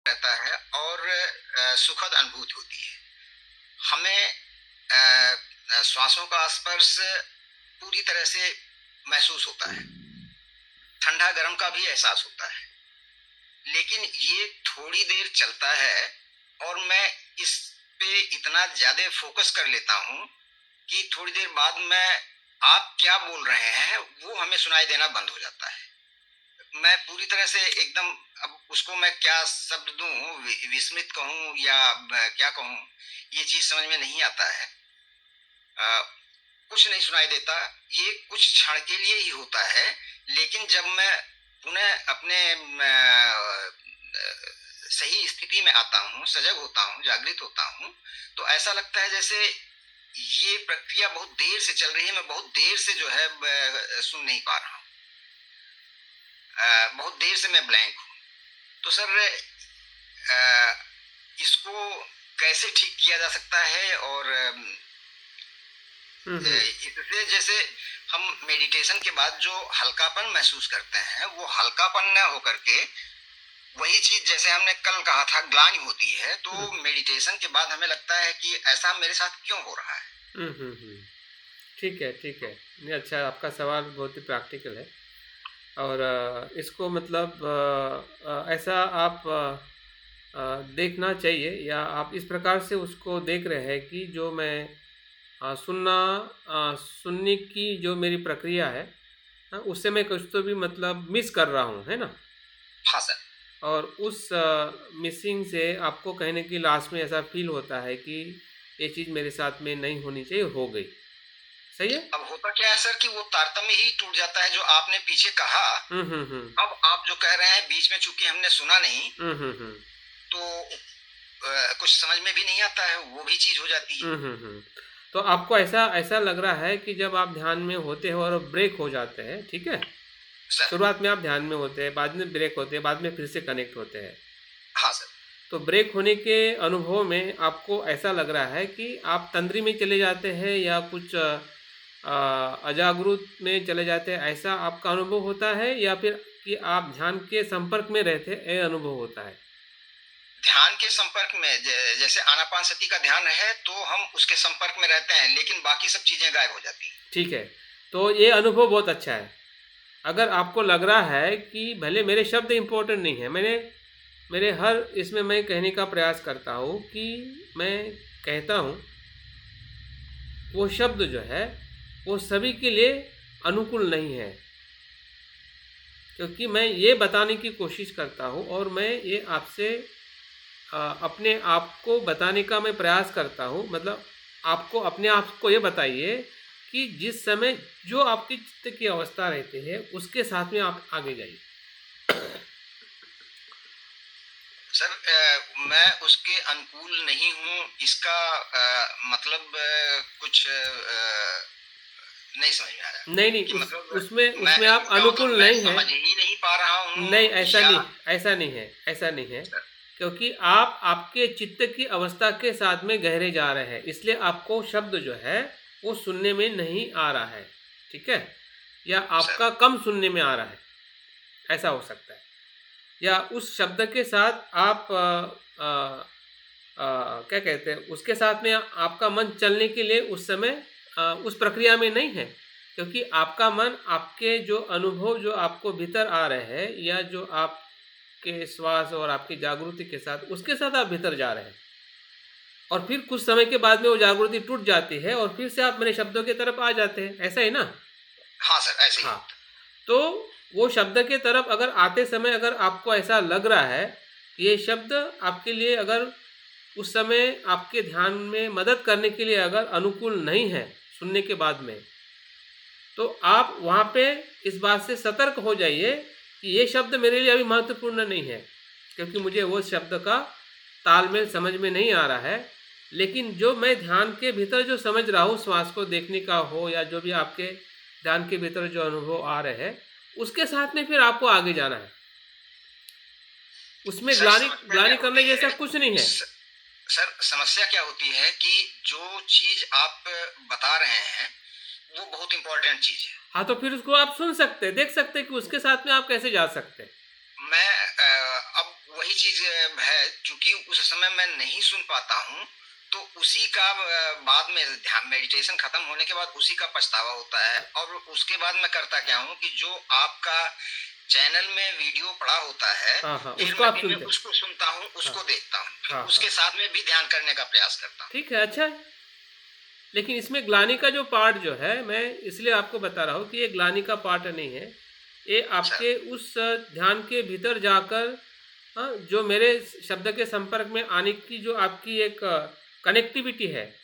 रहता है और सुखद अनुभूति होती है। हमें श्वासों का स्पर्श पूरी तरह से महसूस होता है, ठंडा गर्म का भी एहसास होता है, लेकिन ये थोड़ी देर चलता है और मैं इस पे इतना ज्यादा फोकस कर लेता हूँ कि थोड़ी देर बाद मैं आप क्या बोल रहे हैं वो हमें सुनाई देना बंद हो जाता है। मैं पूरी तरह से एकदम, अब उसको मैं क्या शब्द दूं, विस्मित कहूं या क्या कहूं, ये चीज समझ में नहीं आता है। कुछ नहीं सुनाई देता, ये कुछ क्षण के लिए ही होता है, लेकिन जब मैं पुनः अपने सही स्थिति में आता हूँ, सजग होता हूँ, जागृत होता हूँ, तो ऐसा लगता है जैसे ये प्रक्रिया बहुत देर से चल रही है, मैं बहुत देर से जो है सुन नहीं पा रहा हूँ, बहुत देर से मैं ब्लैंक हूँ। तो सर इसको कैसे ठीक किया जा सकता है? और इससे जैसे हम मेडिटेशन के बाद जो हल्कापन महसूस करते हैं, वो हल्कापन न होकर के वही चीज जैसे हमने कल कहा था ग्लानि होती है, तो मेडिटेशन के बाद हमें लगता है कि ऐसा मेरे साथ क्यों हो रहा है। ठीक है, ठीक है। नहीं, अच्छा, आपका सवाल बहुत ही प्रैक्टिकल है और इसको मतलब ऐसा आप देखना चाहिए या आप इस प्रकार से उसको देख रहे हैं कि जो मैं सुनने की जो मेरी प्रक्रिया है, उससे मैं कुछ तो भी मतलब मिस कर रहा हूँ, है ना? हाँ सर। और उस मिसिंग से आपको कहीं न कहीं लास्ट में ऐसा फील होता है कि ये चीज़ मेरे साथ में नहीं होनी चाहिए, हो गई। सही है? अब होता क्या है सर कि वो तारतम्य ही टूट जाता है जो आपने पीछे कहा। अब आप जो कह रहे हैं बीच में चूंकि हमने सुना नहीं, तो कुछ समझ में भी नहीं आता है, वो भी चीज हो जाती है। तो आपको ऐसा ऐसा लग रहा है कि जब आप ध्यान में होते हो और ब्रेक हो जाते हैं, ठीक है? शुरुआत में आप ध्यान में होते हैं, बाद में ब्रेक होते हैं, बाद में फिर से कनेक्ट होते हैं। हाँ सर। तो ब्रेक होने के अनुभव में आपको ऐसा लग रहा है कि आप तंद्री में चले जाते हैं या कुछ अजागरूक में चले जाते हैं, ऐसा आपका अनुभव होता है या फिर कि आप ध्यान के संपर्क में रहते हैं, ये अनुभव होता है? ध्यान के संपर्क में, जैसे आनापानसति का ध्यान है तो हम उसके संपर्क में रहते हैं, लेकिन बाकी सब चीजें गायब हो जाती हैं। ठीक है, तो ये अनुभव बहुत अच्छा है। अगर आपको लग रहा है कि भले मेरे शब्द इम्पोर्टेंट नहीं है, मेरे हर इसमें मैं कहने का प्रयास करता हूँ कि मैं कहता हूँ वो शब्द जो है वो सभी के लिए अनुकूल नहीं है, क्योंकि मैं ये बताने की कोशिश करता हूँ और मैं ये आपसे अपने आप को बताने का मैं प्रयास करता हूँ। मतलब आपको अपने आप को ये बताइए कि जिस समय जो आपकी चित्त की अवस्था रहती है उसके साथ में आप आगे जाइए। सर मैं उसके अनुकूल नहीं हूँ, इसका मतलब कुछ नहीं समझ में आया। नहीं नहीं, मतलब उसमें आप अनुकूल मैं नहीं है। समझ ही नहीं पा रहा हूँ। नहीं, ऐसा नहीं है, क्योंकि आप आपके चित्त की अवस्था के साथ में गहरे जा रहे हैं, इसलिए आपको शब्द जो है वो सुनने में नहीं आ रहा है, ठीक है? या आपका कम सुनने में आ रहा है, ऐसा हो सकता है। या उस शब्द के साथ आप क्या कहते हैं, उसके साथ में आपका मन चलने के लिए उस समय उस प्रक्रिया में नहीं है, क्योंकि आपका मन आपके जो अनुभव जो आपको भीतर आ रहे हैं या जो आपके श्वास और आपकी जागृति के साथ, उसके साथ आप भीतर जा रहे हैं और फिर कुछ समय के बाद में वो जागृति टूट जाती है और फिर से आप मेरे शब्दों की तरफ आ जाते हैं, ऐसा है ना? हाँ सर, ऐसे ही। हाँ, तो वो शब्द के तरफ अगर आते समय अगर आपको ऐसा लग रहा है कि ये शब्द आपके लिए अगर उस समय आपके ध्यान में मदद करने के लिए अगर अनुकूल नहीं है सुनने के बाद में, तो आप वहाँ पे इस बात से सतर्क हो जाइए कि ये शब्द मेरे लिए अभी महत्वपूर्ण नहीं है, क्योंकि मुझे वो शब्द का तालमेल समझ में नहीं आ रहा है। लेकिन जो मैं ध्यान के भीतर जो समझ रहा हूँ, श्वास को देखने का हो या जो भी आपके ध्यान के भीतर जो अनुभव आ रहे हैं, उसके साथ में फिर आपको आगे जाना है। उसमें ग्लानि करने जैसा कुछ नहीं है। सर समस्या क्या होती है कि जो चीज आप बता रहे हैं वो बहुत इंपॉर्टेंट चीज है। हाँ, तो फिर उसको आप सुन सकते हैं, देख सकते हैं कि उसके साथ में आप कैसे जा सकते हैं। मैं अब वही वही चीज है, चूंकि उस समय मैं नहीं सुन पाता हूँ, तो उसी का बाद में ध्यान मेडिटेशन खत्म होने के बाद उसी का पछतावा होता है। और उसके बाद मैं करता क्या हूँ कि जो आपका चैनल में वीडियो पड़ा होता है, फिर उसको मैं आप दिन में सुनते हैं। उसको सुनता हूँ, उसको देखता हूँ, फिर हाँ, उसके साथ में भी ध्यान करने का प्रयास करता हूँ। ठीक है, अच्छा है। लेकिन इसमें ग्लानि का जो पार्ट जो है, मैं इसलिए आपको बता रहा हूँ कि ये ग्लानि का पार्ट नहीं है। ये सर, आपके उस ध्यान के भीतर जाकर जो मेरे शब्द के संपर्क में आने की जो आपकी एक कनेक्टिविटी है,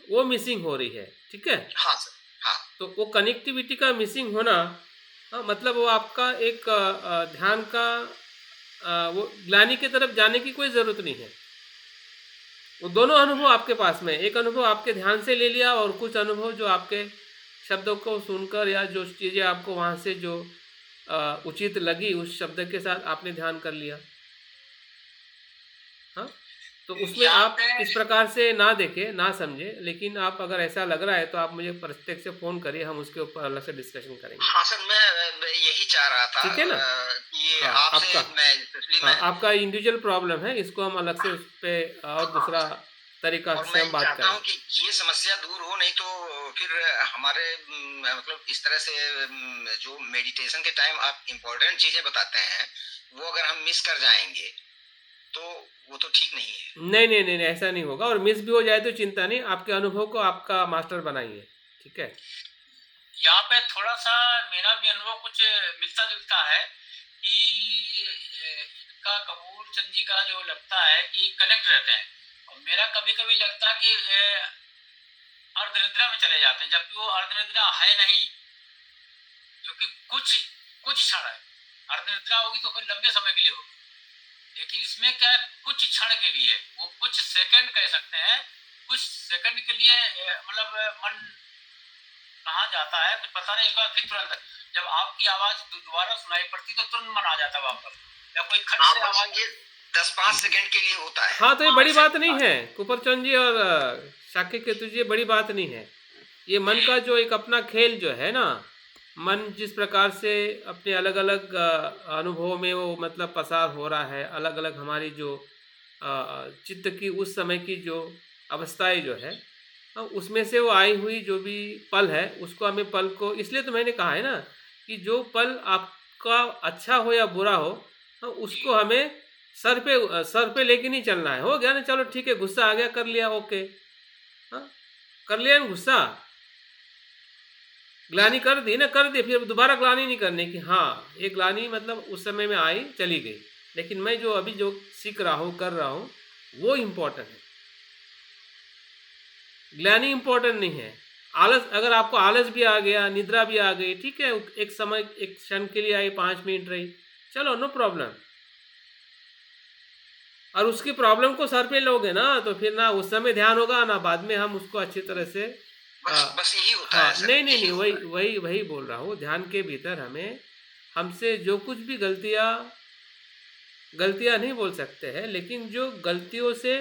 वो मिसिंग हो रही है, ठीक है। हाँ सर, हाँ तो वो कनेक्टिविटी का मिसिंग होना, मतलब वो आपका एक ध्यान का वो ग्लानि की तरफ जाने की कोई ज़रूरत नहीं है। वो दोनों अनुभव आपके पास में, एक अनुभव आपके ध्यान से ले लिया और कुछ अनुभव जो आपके शब्दों को सुनकर या जो चीज़ें आपको वहाँ से जो उचित लगी उस शब्द के साथ आपने ध्यान कर लिया। हाँ, तो उसमें यहाँ आप पे इस प्रकार से ना देखें, ना समझें, लेकिन आप अगर ऐसा लग रहा है तो आप मुझे प्रत्यक्ष से फ़ोन करिए, हम उसके ऊपर अलग से डिस्कशन करेंगे। हाँ सर, मैं यही चाह रहा था ठीक है ना? कि हाँ, आपसे आपका मैं इसलिए हाँ, मैं आपका इंडिविजुअल प्रॉब्लम है, इसको हम अलग से उस पे और हाँ दूसरा सर, तरीका और से मैं हम ये बात चाहता हूँ करेंगे। कि ये समस्या दूर हो, नहीं तो फिर हमारे मतलब इस तरह से जो मेडिटेशन के टाइम आप इम्पोर्टेंट चीजें बताते हैं, वो अगर हम मिस कर जाएंगे तो वो तो ठीक नहीं है। नहीं, नहीं, नहीं, नहीं, ऐसा नहीं होगा और मिस भी हो जाए तो चिंता नहीं, आपके अनुभव को आपका मास्टर बनाइए, ठीक है? यहाँ पे थोड़ा सा मेरा भी अनुभव कुछ मिलता जुलता है कि इनका कपूर चंद जी का जो लगता है कि कनेक्ट रहते हैं, और मेरा कभी कभी लगता है कि अर्धनिद्रा में चले जाते हैं, जबकि वो अर्धनिद्रा है नहीं, क्योंकि कुछ कुछ क्षण है। अर्धनिद्रा होगी तो कोई लंबे समय के लिए होगी, लेकिन इसमें क्या है, कुछ क्षण के लिए, वो कुछ सेकंड कह सकते हैं, कुछ सेकंड के लिए मतलब मन कहाँ जाता है कुछ पता नहीं। फिर तुरंत जब आपकी आवाज दोबारा सुनाई पड़ती तो तुरंत मन आ जाता वापस, या कोई खट से आवाज। ये 10-5 सेकंड के लिए होता है। हाँ, तो ये बड़ी बात नहीं है, कुपरचंद जी और शाक्य केतु जी, ये बड़ी बात नहीं है। ये मन का जो एक अपना खेल जो है ना, मन जिस प्रकार से अपने अलग-अलग अनुभवों में वो मतलब पसार हो रहा है, अलग-अलग हमारी जो चित्त की उस समय की जो अवस्थाएँ जो है, उसमें से वो आई हुई जो भी पल है, उसको हमें पल को, इसलिए तो मैंने कहा है ना कि जो पल आपका अच्छा हो या बुरा हो, उसको हमें सर पे लेके नहीं चलना है। हो गया ना, चलो ठीक है, गुस्सा आ गया, कर लिया, ओके, हाँ, कर लिया ना गुस्सा, ग्लानि कर दी ना, कर दी, फिर दोबारा ग्लानि नहीं करने की। हाँ, ये ग्लानि मतलब उस समय में आई, चली गई, लेकिन मैं जो अभी जो सीख रहा हूँ, कर रहा हूँ, वो इम्पोर्टेंट है, ग्लानि इम्पोर्टेंट नहीं है। आलस, अगर आपको आलस भी आ गया, निद्रा भी आ गई, ठीक है, एक समय, एक क्षण के लिए आई, 5 मिनट रही, चलो, नो प्रॉब्लम। और उसकी प्रॉब्लम को सर पे लोगे ना, तो फिर ना उस समय ध्यान होगा, ना बाद में हम उसको अच्छी तरह से बस यही होता हाँ, है सर, नहीं, नहीं, यही नहीं, होता वही है। वही वही बोल रहा हूँ, ध्यान के भीतर हमें, हमसे जो कुछ भी गलतियाँ नहीं बोल सकते हैं, लेकिन जो गलतियों से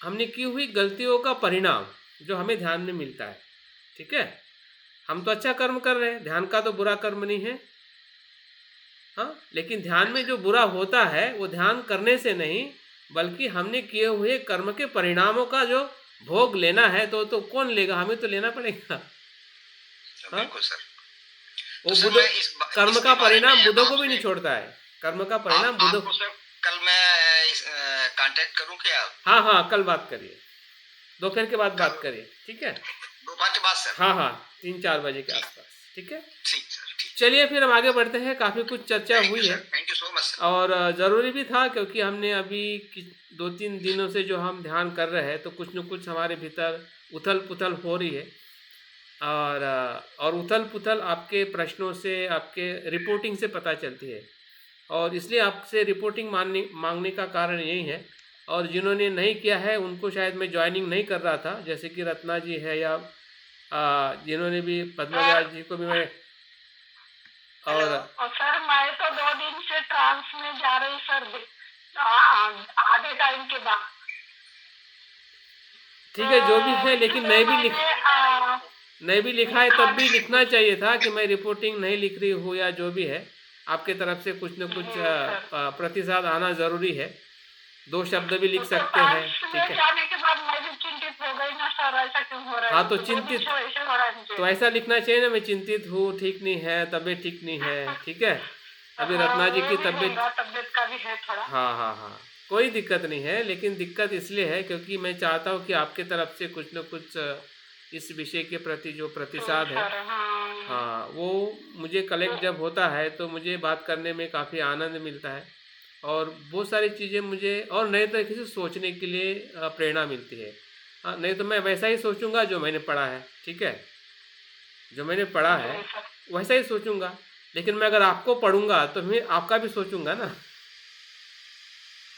हमने की हुई गलतियों का परिणाम जो हमें ध्यान में मिलता है, ठीक है? हम तो अच्छा कर्म कर रहे हैं, ध्यान का तो बुरा कर्म नहीं है, हाँ, लेकिन ध्यान में जो बुरा होता है वो ध्यान करने से नहीं, बल्कि हमने किए हुए कर्म के परिणामों का जो भोग लेना है, तो कौन लेगा, हमें तो लेना पड़ेगा। हाँ, बिल्कुल सर। वो तो सर बुद्धों, मैं कर्म इसके का बारे परिणाम में बुद्धों को भी नहीं आपसे छोड़ता है, कर्म का परिणाम बुद्धों। आपको सर कल मैं कांटेक्ट करूं क्या? हाँ, हाँ, कल बात करिए, दोपहर के बाद कल बात करिए, ठीक है? दोपहर के बाद सर? हाँ, हाँ, 3-4 बजे के ठीक, आसपास, ठीक है? ठीक सर, ठीक। चलिए फिर हम आगे बढ़ते हैं, काफ़ी कुछ चर्चा थैंक यू हुई है sir, thank you so much sir. और ज़रूरी भी था, क्योंकि हमने अभी 2-3 दिनों से जो हम ध्यान कर रहे हैं, तो कुछ न कुछ हमारे भीतर उथल-पुथल हो रही है और उथल-पुथल आपके प्रश्नों से, आपके रिपोर्टिंग से पता चलती है, और इसलिए आपसे रिपोर्टिंग मांगने का कारण यही है। और जिन्होंने नहीं किया है उनको शायद मैं जॉइनिंग नहीं कर रहा था, जैसे कि रत्ना जी है या जिन्होंने भी, पद्मजा जी को भी मैं, और सर मैं तो 2 दिन से ट्रांस में जा रही सर, आधे टाइम के बाद। ठीक है, जो भी है, लेकिन मैं भी लिखा है, तब भी लिखना चाहिए था कि मैं रिपोर्टिंग नहीं लिख रही हूँ या जो भी है। आपके तरफ से कुछ न कुछ जी सर। प्रतिसाद आना ज़रूरी है। 2 शब्द भी लिख तो सकते हैं, ट्रांस ठीक में है? जाने के बाद मैं भी चिंतित हो गई ना सर, ऐसा क्यों हो रहा है? हाँ, तो तो 2 दिन चिंतित से वैसे हो रहा है मुझे। तो ऐसा लिखना चाहिए ना, मैं चिंतित हूँ, ठीक नहीं है, तबीयत ठीक नहीं है, ठीक है? अभी हाँ, रत्ना जी ये की भी तबीयत, होगा, तबीयत का भी है थोड़ा। हाँ, हाँ, हाँ, कोई दिक्कत नहीं है, लेकिन दिक्कत इसलिए है क्योंकि मैं चाहता हूँ कि आपके तरफ से कुछ न कुछ इस विषय के प्रति जो तो प्रतिसाद है, सर हाँ, हाँ, वो मुझे तो कलेक्ट जब होता है तो मुझे बात करने में काफ़ी आनंद मिलता है और बहुत सारी चीज़ें मुझे और नए तरीके से सोचने के लिए प्रेरणा मिलती है। नहीं तो मैं वैसा ही सोचूँगा जो मैंने पढ़ा है, ठीक है? जो मैंने पढ़ा है, जी सर, वैसा ही सोचूँगा, लेकिन मैं अगर आपको पढ़ूँगा तो मैं आपका भी सोचूँगा ना,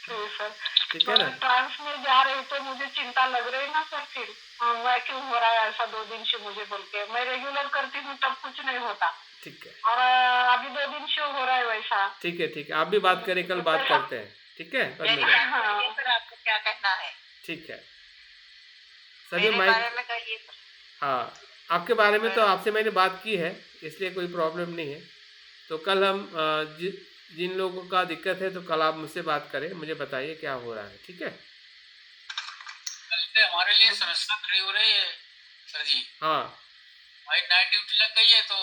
जी सर। ठीक है पर ना? ट्रांस में जा रही तो मुझे चिंता लग रही ना सर फिर। हाँ, मैं क्यों हो रहा है ऐसा 2 दिन से मुझे बोल के? मैं रेगुलर करती हूँ तब कुछ नहीं होता, ठीक है, और अभी 2 दिन से हो रहा है वैसा। ठीक है, आप भी बात करें, कल बात कैसा? करते हैं, ठीक है? मेरे पद्मजा, बारे में सर आपको क्या कहना है? ठीक है। सभी मेरे माइक, बारे में कहिए सर। हाँ, आपके बारे में तो मेरा आपसे मैंने बात की है, इसलिए कोई प्रॉब्लम नहीं है। तो कल हम जिन लोगों का दिक्कत है तो कल आप मुझसे बात करें, मुझे बताइए क्या हो रहा है, ठीक है? कल से हमारे लिए समस्या खड़ी हो रही है सर जी। हाँ, भाई नाइट ड्यूटी लग गई है तो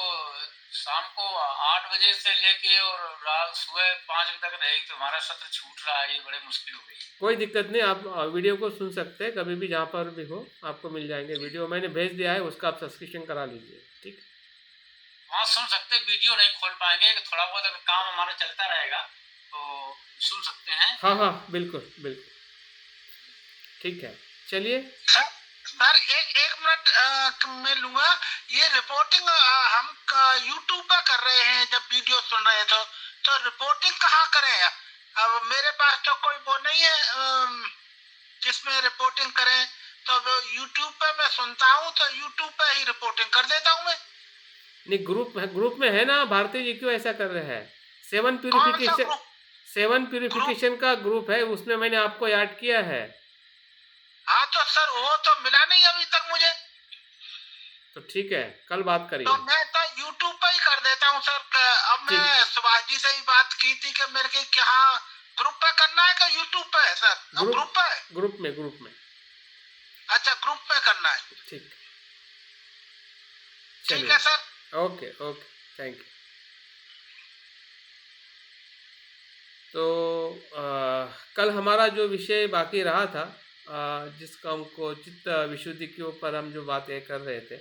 शाम को 8 बजे से लेके और रात सुबह 5 बजे तक रहेगी, तो हमारा सत्र छूट रहा है, ये बड़ी मुश्किल हो गई है। कोई दिक्कत नहीं, आप वीडियो को सुन सकते हैं कभी भी, जहाँ पर भी हो आपको मिल जाएंगे वीडियो, मैंने भेज दिया है, उसका आप सब्सक्रिप्शन करा लीजिए, ठीक है? वहाँ सुन सकते, वीडियो नहीं खोल पाएंगे, कि थोड़ा बहुत अगर काम हमारा चलता रहेगा तो सुन सकते हैं। हाँ, हाँ, बिल्कुल, बिल्कुल, ठीक है, चलिए। सर सर एक मिनट मैं लूंगा। ये रिपोर्टिंग हम यूट्यूब पर कर रहे हैं, जब वीडियो सुन रहे हैं तो रिपोर्टिंग कहाँ करें? अब मेरे पास तो कोई वो नहीं है जिसमें रिपोर्टिंग करें, तो यूट्यूब पे मैं सुनता हूँ तो यूट्यूब पे ही रिपोर्टिंग कर देता हूँ मैं। नहीं, ग्रुप में है ना, भारती जी क्यों ऐसा कर रहे हैं? सेवन कौन सा प्यूरिफिकेशन, ग्रुप? 7 ग्रुप? प्यूरिफिकेशन का ग्रुप है, उसमें मैंने आपको ऐड किया है। हाँ तो सर वो तो मिला नहीं अभी तक मुझे। तो ठीक है, कल बात तो करिए। मैं तो यूट्यूब पे ही कर देता हूँ सर। अब ठीक, मैं सुभाष जी से ही बात की थी कि मेरे के क्या ग्रुप पे करना है कि यूट्यूब पे है सर? ग्रुप ग्रुप पे है? ग्रुप में, अच्छा, ग्रुप में करना है। ठीक, ठीक चलिए, है sir. Okay, okay, thank you. तो कल हमारा जो विषय बाकी रहा था, जिसका हमको चित्त विशुद्धि के ऊपर हम जो बातें कर रहे थे,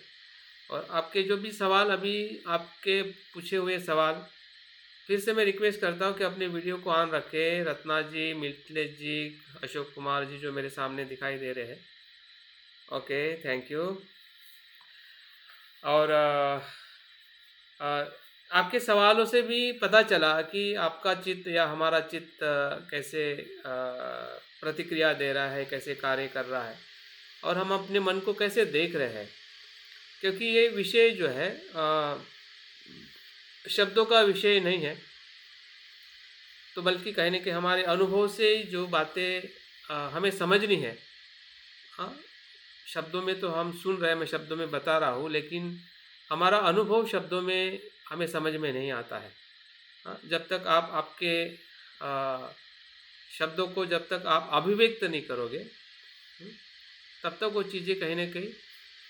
और आपके जो भी सवाल अभी आपके पूछे हुए सवाल, फिर से मैं रिक्वेस्ट करता हूँ कि अपने वीडियो को ऑन रखें। रत्ना जी, मिथिलेश जी, अशोक कुमार जी जो मेरे सामने दिखाई दे रहे हैं, ओके, थैंक यू। और आपके सवालों से भी पता चला कि आपका चित्त या हमारा चित्त कैसे प्रतिक्रिया दे रहा है, कैसे कार्य कर रहा है, और हम अपने मन को कैसे देख रहे हैं। क्योंकि ये विषय जो है शब्दों का विषय नहीं है, तो बल्कि कहने के हमारे अनुभव से जो बातें हमें समझनी है। हाँ, शब्दों में तो हम सुन रहे हैं, मैं शब्दों में बता रहा हूँ, लेकिन हमारा अनुभव शब्दों में हमें समझ में नहीं आता है। हाँ, जब तक आप आपके शब्दों को जब तक आप अभिव्यक्त नहीं करोगे, तब तक वो चीज़ें कहीं ना कहीं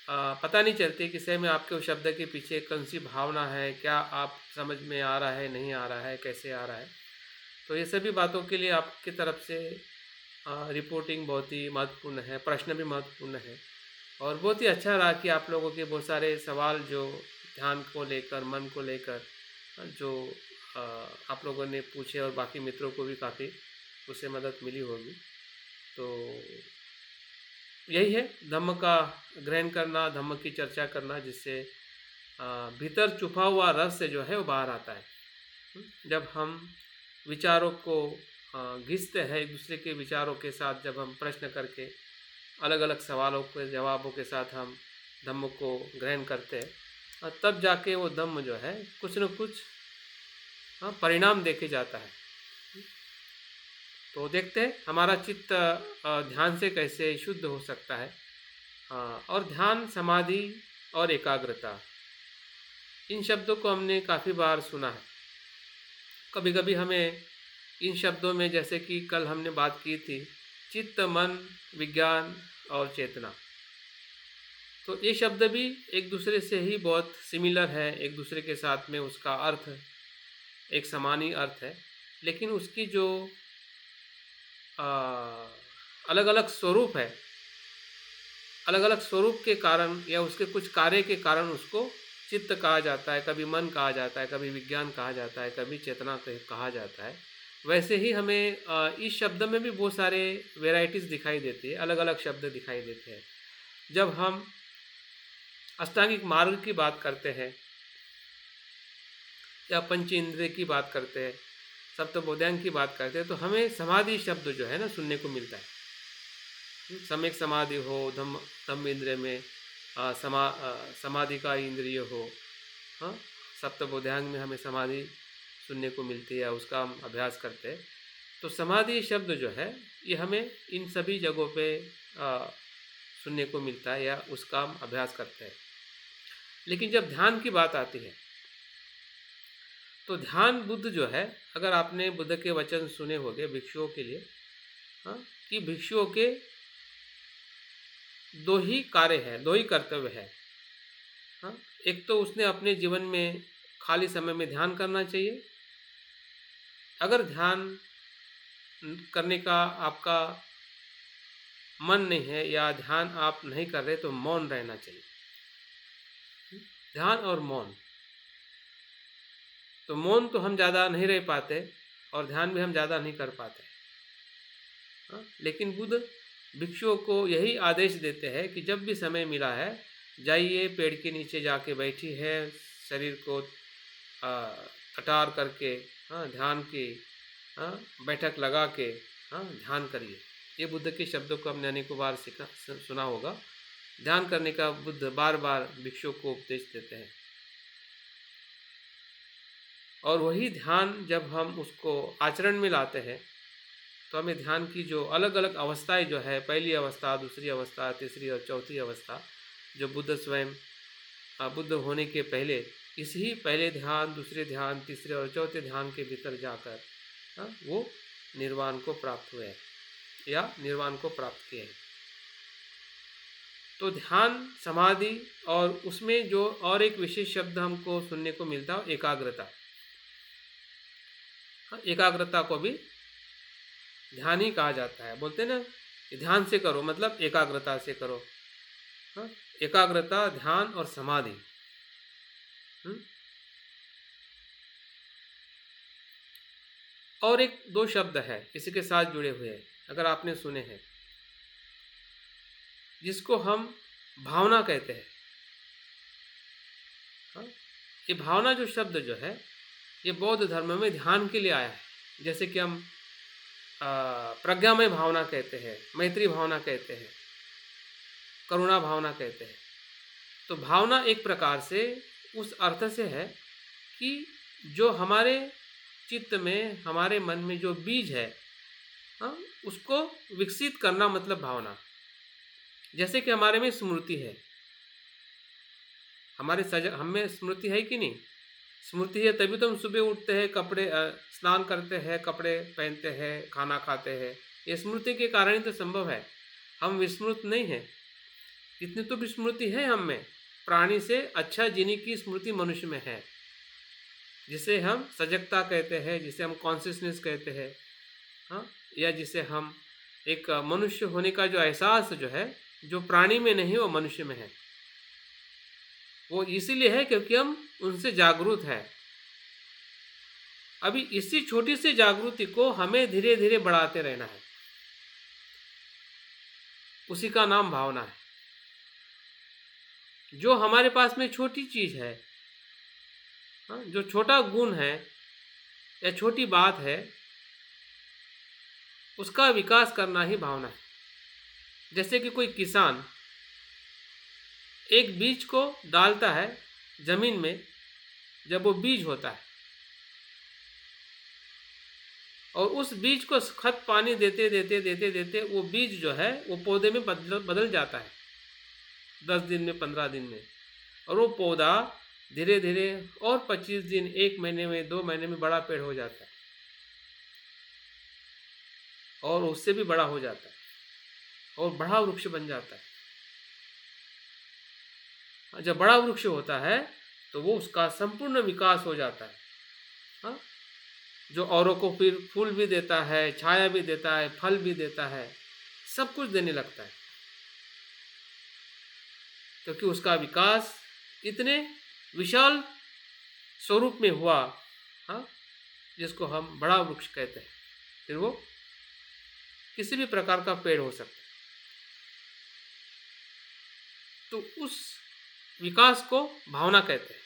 पता नहीं चलती कि सही में आपके उस शब्द के पीछे कौन सी भावना है, क्या आप समझ में आ रहा है, नहीं आ रहा है, कैसे आ रहा है। तो ये सभी बातों के लिए आपकी तरफ से रिपोर्टिंग बहुत ही महत्वपूर्ण है, प्रश्न भी महत्वपूर्ण है, और बहुत ही अच्छा रहा कि आप लोगों के बहुत सारे सवाल जो ध्यान को लेकर, मन को लेकर जो आप लोगों ने पूछे, और बाकी मित्रों को भी काफ़ी उससे मदद मिली होगी। तो यही है धम्म का ग्रहण करना, धम्म की चर्चा करना, जिससे भीतर छुपा हुआ रहस्य जो है वो बाहर आता है। जब हम विचारों को घिसते हैं, एक दूसरे के विचारों के साथ जब हम प्रश्न करके अलग अलग सवालों के जवाबों के साथ हम धम्म को ग्रहण करते हैं, तब जाके वो धम्म जो है कुछ न कुछ परिणाम देखे जाता है। तो देखते हैं हमारा चित्त ध्यान से कैसे शुद्ध हो सकता है। और ध्यान, समाधि और एकाग्रता, इन शब्दों को हमने काफ़ी बार सुना है, कभी कभी हमें इन शब्दों में, जैसे कि कल हमने बात की थी, चित्त, मन, विज्ञान और चेतना, तो ये शब्द भी एक दूसरे से ही बहुत सिमिलर है, एक दूसरे के साथ में उसका अर्थ एक समान ही अर्थ है, लेकिन उसकी जो अलग अलग स्वरूप है, अलग अलग स्वरूप के कारण या उसके कुछ कार्य के कारण उसको चित्त कहा जाता है, कभी मन कहा जाता है, कभी विज्ञान कहा जाता है, कभी चेतना कहा जाता है। वैसे ही हमें इस शब्द में भी बहुत सारे वेराइटीज़ दिखाई देती है, अलग अलग शब्द दिखाई देते हैं। जब हम अष्टांगिक मार्ग की बात करते हैं या पंच इंद्रिय की बात करते हैं, सप्तबोधांग की बात करते हैं, तो हमें समाधि शब्द जो है ना सुनने को मिलता है। सम्यक समाधि हो, धम्म इंद्रिय में समाधि का इंद्रिय हो, हाँ, सप्तबोधांग में हमें समाधि सुनने को मिलती है, उसका हम अभ्यास करते हैं। तो समाधि शब्द जो है ये हमें इन सभी जगहों पे सुनने को मिलता है या उसका हम अभ्यास करते हैं। लेकिन जब ध्यान की बात आती है तो ध्यान बुद्ध जो है, अगर आपने बुद्ध के वचन सुने होंगे भिक्षुओं के लिए, हाँ, कि भिक्षुओं के दो ही कार्य है, दो ही कर्तव्य है। हाँ, एक तो उसने अपने जीवन में खाली समय में ध्यान करना चाहिए। अगर ध्यान करने का आपका मन नहीं है या ध्यान आप नहीं कर रहे तो मौन रहना चाहिए। ध्यान और मौन, तो मौन तो हम ज़्यादा नहीं रह पाते और ध्यान भी हम ज़्यादा नहीं कर पाते। हाँ, लेकिन बुद्ध भिक्षुओं को यही आदेश देते हैं कि जब भी समय मिला है जाइए, पेड़ के नीचे जाके बैठी है, शरीर को कटार करके, हाँ, ध्यान की बैठक लगा के, हाँ, ध्यान करिए। ये बुद्ध के शब्दों को हमने अनेकों बार सुना होगा। ध्यान करने का बुद्ध बार बार भिक्षुओं को उपदेश देते हैं। और वही ध्यान जब हम उसको आचरण में लाते हैं तो हमें ध्यान की जो अलग अलग अवस्थाएं जो है, पहली अवस्था, दूसरी अवस्था, तीसरी और चौथी अवस्था, जो बुद्ध स्वयं बुद्ध होने के पहले इसी पहले ध्यान, दूसरे ध्यान, तीसरे और चौथे ध्यान के भीतर जाकर वो निर्वाण को प्राप्त हुए या निर्वाण को प्राप्त किए। तो ध्यान, समाधि और उसमें जो और एक विशेष शब्द हमको सुनने को मिलता है, एकाग्रता। एकाग्रता को भी ध्यान ही कहा जाता है। बोलते हैं ना, ध्यान से करो मतलब एकाग्रता से करो। हाँ, एकाग्रता, ध्यान और समाधि। और एक दो शब्द है इसी के साथ जुड़े हुए हैं, अगर आपने सुने हैं, जिसको हम भावना कहते हैं। हाँ, ये भावना जो शब्द जो है ये बौद्ध धर्म में ध्यान के लिए आया है। जैसे कि हम प्रज्ञामय भावना कहते हैं, मैत्री भावना कहते हैं, करुणा भावना कहते हैं। तो भावना एक प्रकार से उस अर्थ से है कि जो हमारे चित्त में, हमारे मन में जो बीज है, हाँ, उसको विकसित करना मतलब भावना। जैसे कि हमारे में स्मृति है, हम में स्मृति है कि नहीं? स्मृति है तभी तो हम सुबह उठते हैं, कपड़े स्नान करते हैं, कपड़े पहनते हैं, खाना खाते हैं। ये स्मृति के कारण ही तो संभव है। हम विस्मृत नहीं हैं। इतनी तो विस्मृति है हम में। प्राणी से अच्छा जीने की स्मृति मनुष्य में है, जिसे हम सजगता कहते हैं, जिसे हम कॉन्शियसनेस कहते हैं, हाँ, या जिसे हम एक मनुष्य होने का जो एहसास जो है, जो प्राणी में नहीं वो मनुष्य में है। वो इसीलिए है क्योंकि हम उनसे जागरूक है। अभी इसी छोटी सी जागृति को हमें धीरे धीरे बढ़ाते रहना है। उसी का नाम भावना है। जो हमारे पास में छोटी चीज है, जो छोटा गुण है या छोटी बात है, उसका विकास करना ही भावना है। जैसे कि कोई किसान एक बीज को डालता है जमीन में, जब वो बीज होता है और उस बीज को खत पानी देते देते देते देते वो बीज जो है वो पौधे में बदल जाता है 10 दिन में, 15 दिन में। और वो पौधा धीरे धीरे और 25 दिन, 1 महीने में, 2 महीने में बड़ा पेड़ हो जाता है और उससे भी बड़ा हो जाता है और बड़ा वृक्ष बन जाता है। जब बड़ा वृक्ष होता है तो वो उसका संपूर्ण विकास हो जाता है, हाँ? जो औरों को फिर फूल भी देता है, छाया भी देता है, फल भी देता है, सब कुछ देने लगता है, क्योंकि उसका विकास इतने विशाल स्वरूप में हुआ, हाँ, जिसको हम बड़ा वृक्ष कहते हैं। फिर वो किसी भी प्रकार का पेड़ हो सकता है। तो उस विकास को भावना कहते हैं।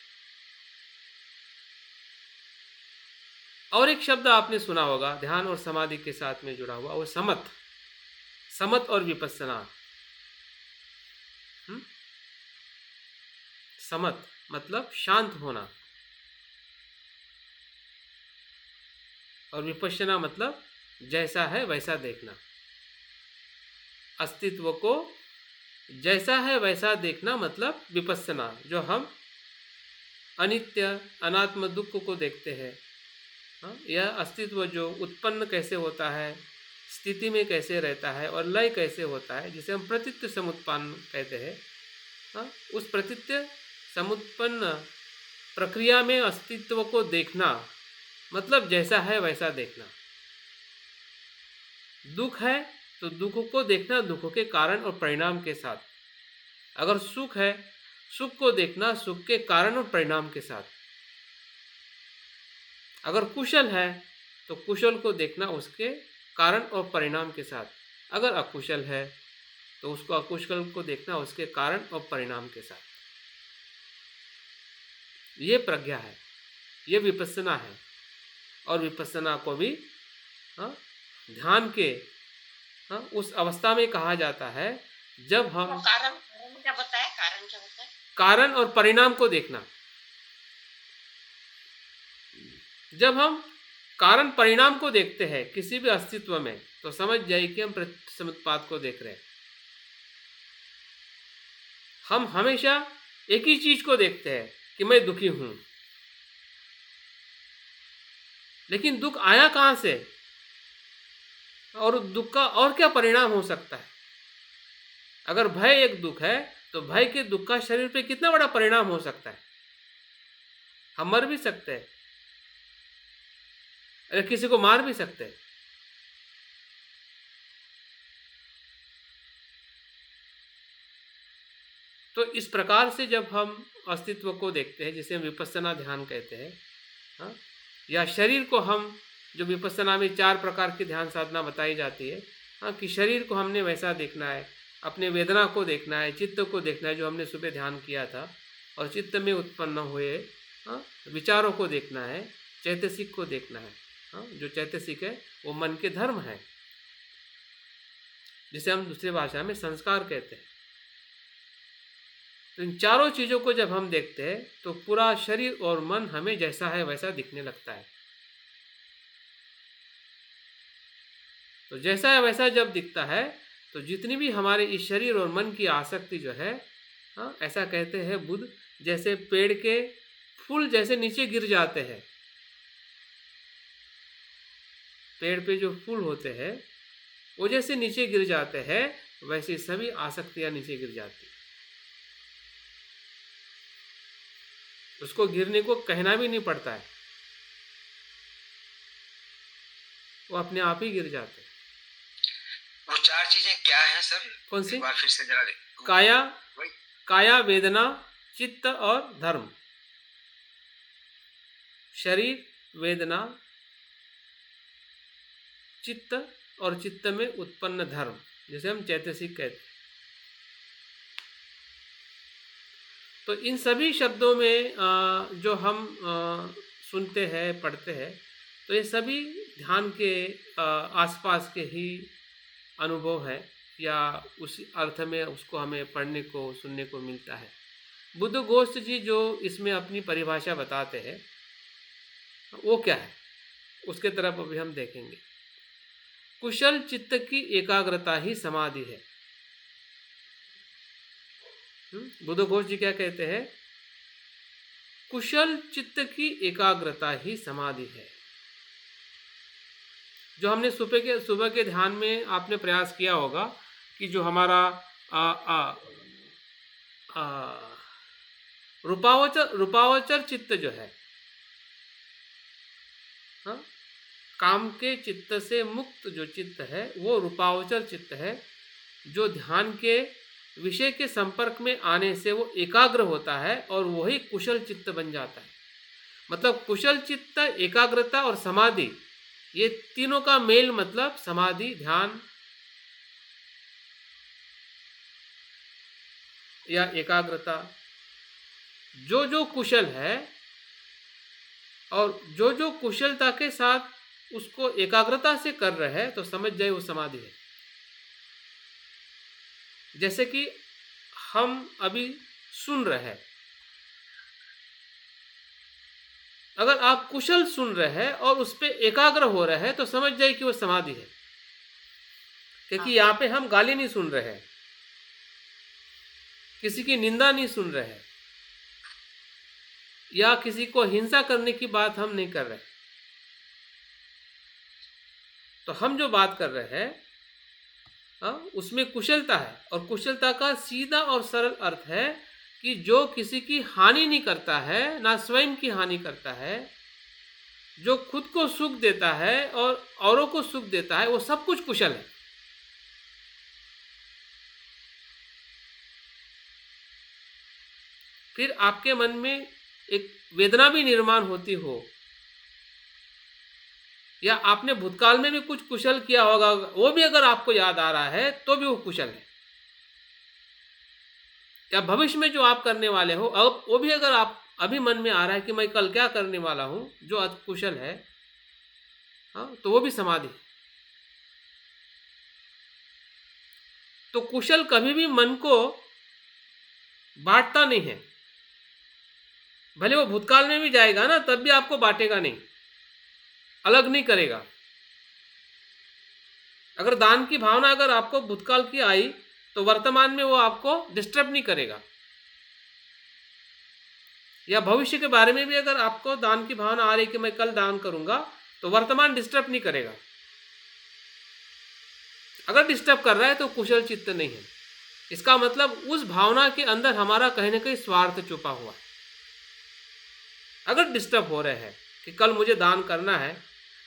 और एक शब्द आपने सुना होगा ध्यान और समाधि के साथ में जुड़ा हुआ, वो समत। समत और विपस्सना। समत मतलब शांत होना और विपस्सना मतलब जैसा है वैसा देखना, अस्तित्व को जैसा है वैसा देखना, मतलब विपस्सना। जो हम अनित्य अनात्म दुख को देखते हैं, यह अस्तित्व जो उत्पन्न कैसे होता है, स्थिति में कैसे रहता है और लय कैसे होता है, जिसे हम प्रतीत्य समुत्पन्न कहते हैं, उस प्रतीत्य समुत्पन्न प्रक्रिया में अस्तित्व को देखना मतलब जैसा है वैसा देखना। दुख है तो दुख को देखना दुख के कारण और परिणाम के साथ। अगर सुख है, सुख को देखना सुख के कारण और परिणाम के साथ। अगर कुशल है तो कुशल को देखना उसके कारण और परिणाम के साथ। अगर अकुशल है तो उसको अकुशल को देखना उसके कारण और परिणाम के साथ। ये प्रज्ञा है, ये विपस्सना है। और विपस्सना को भी ध्यान के उस अवस्था में कहा जाता है जब हम कारण क्या बताया, कारण क्या होता है? कारण और परिणाम को देखना। जब हम कारण परिणाम को देखते हैं किसी भी अस्तित्व में, तो समझ जाइए कि हम प्रतीत्य समुत्पाद को देख रहे हैं। हम हमेशा एक ही चीज को देखते हैं कि मैं दुखी हूं, लेकिन दुख आया कहां से और दुख का और क्या परिणाम हो सकता है। अगर भय एक दुख है तो भय के दुख का शरीर पे कितना बड़ा परिणाम हो सकता है। हम मर भी सकते हैं, अरे किसी को मार भी सकते हैं। तो इस प्रकार से जब हम अस्तित्व को देखते हैं, जिसे हम विपस्सना ध्यान कहते हैं, या शरीर को हम, जो विपस्सना में 4 प्रकार की ध्यान साधना बताई जाती है, कि शरीर को हमने वैसा देखना है, अपने वेदना को देखना है, चित्त को देखना है जो हमने सुबह ध्यान किया था, और चित्त में उत्पन्न हुए विचारों को देखना है, चैतसिक को देखना है। जो चैतसिक है वो मन के धर्म है, जिसे हम दूसरी भाषा में संस्कार कहते हैं। तो इन चारों चीज़ों को जब हम देखते हैं तो पूरा शरीर और मन हमें जैसा है वैसा दिखने लगता है। तो जैसा है वैसा जब दिखता है तो जितनी भी हमारे इस शरीर और मन की आसक्ति जो है, ऐसा कहते हैं बुद्ध, जैसे पेड़ के फूल जैसे नीचे गिर जाते हैं, पेड़ पे जो फूल होते हैं वो जैसे नीचे गिर जाते हैं, वैसे सभी आसक्तियां नीचे गिर जाती हैं। उसको गिरने को कहना भी नहीं पड़ता है, वो अपने आप ही गिर जाते हैं। वो 4 चीजें क्या हैं सर? कौन सी? एक बार फिर से जरा काया, वेदना, चित्त और धर्म। शरीर, वेदना, चित्त और चित्त में उत्पन्न धर्म, जैसे हम चैतसिक कहते हैं। तो इन सभी शब्दों में जो हम सुनते हैं, पढ़ते हैं, तो ये सभी ध्यान के आसपास के ही अनुभव है, या उस अर्थ में उसको हमें पढ़ने को, सुनने को मिलता है। बुद्ध गोष्ठ जी जो इसमें अपनी परिभाषा बताते हैं वो क्या है, उसके तरफ अभी हम देखेंगे। कुशल चित्त की एकाग्रता ही समाधि है। बुद्ध घोष जी क्या कहते हैं कुशल चित्त की एकाग्रता ही समाधि है। जो हमने सुबह के ध्यान में आपने प्रयास किया होगा कि जो हमारा आ, आ, आ, रूपावचर चित्त जो है, हाँ, काम के चित्त से मुक्त जो चित्त है वो रूपावचर चित्त है, जो ध्यान के विषय के संपर्क में आने से वो एकाग्र होता है और वही कुशल चित्त बन जाता है। मतलब कुशल चित्त, एकाग्रता और समाधि, ये तीनों का मेल मतलब समाधि, ध्यान या एकाग्रता। जो जो कुशल है और जो जो कुशलता के साथ उसको एकाग्रता से कर रहे हैं तो समझ जाए वो समाधि है। जैसे कि हम अभी सुन रहे हैं, अगर आप कुशल सुन रहे हैं और उस पर एकाग्र हो रहे हैं तो समझ जाए कि वो समाधि है। क्योंकि यहाँ पे हम गाली नहीं सुन रहे हैं, किसी की निंदा नहीं सुन रहे हैं, या किसी को हिंसा करने की बात हम नहीं कर रहे। तो हम जो बात कर रहे हैं उसमें कुशलता है, और कुशलता का सीधा और सरल अर्थ है कि जो किसी की हानि नहीं करता है, ना स्वयं की हानि करता है, जो खुद को सुख देता है और औरों को सुख देता है, वो सब कुछ कुशल है। फिर आपके मन में एक वेदना भी निर्माण होती हो, या आपने भूतकाल में भी कुछ कुशल किया होगा, वो भी अगर आपको याद आ रहा है तो भी वो कुशल है। या भविष्य में जो आप करने वाले हो अब वो भी अगर आप अभी मन में आ रहा है कि मैं कल क्या करने वाला हूं, जो आज कुशल है, हाँ, तो वो भी समाधि है। तो कुशल कभी भी मन को बांटता नहीं है। भले वो भूतकाल में भी जाएगा ना, तब भी आपको बांटेगा नहीं, अलग नहीं करेगा। अगर दान की भावना अगर आपको भूतकाल की आई तो वर्तमान में वो आपको डिस्टर्ब नहीं करेगा। या भविष्य के बारे में भी अगर आपको दान की भावना आ रही कि मैं कल दान करूंगा, तो वर्तमान डिस्टर्ब नहीं करेगा। अगर डिस्टर्ब कर रहा है तो कुशल चित्त नहीं है। इसका मतलब उस भावना के अंदर हमारा कहीं ना कहीं स्वार्थ छुपा हुआ है। अगर डिस्टर्ब हो रहे हैं कि कल मुझे दान करना है,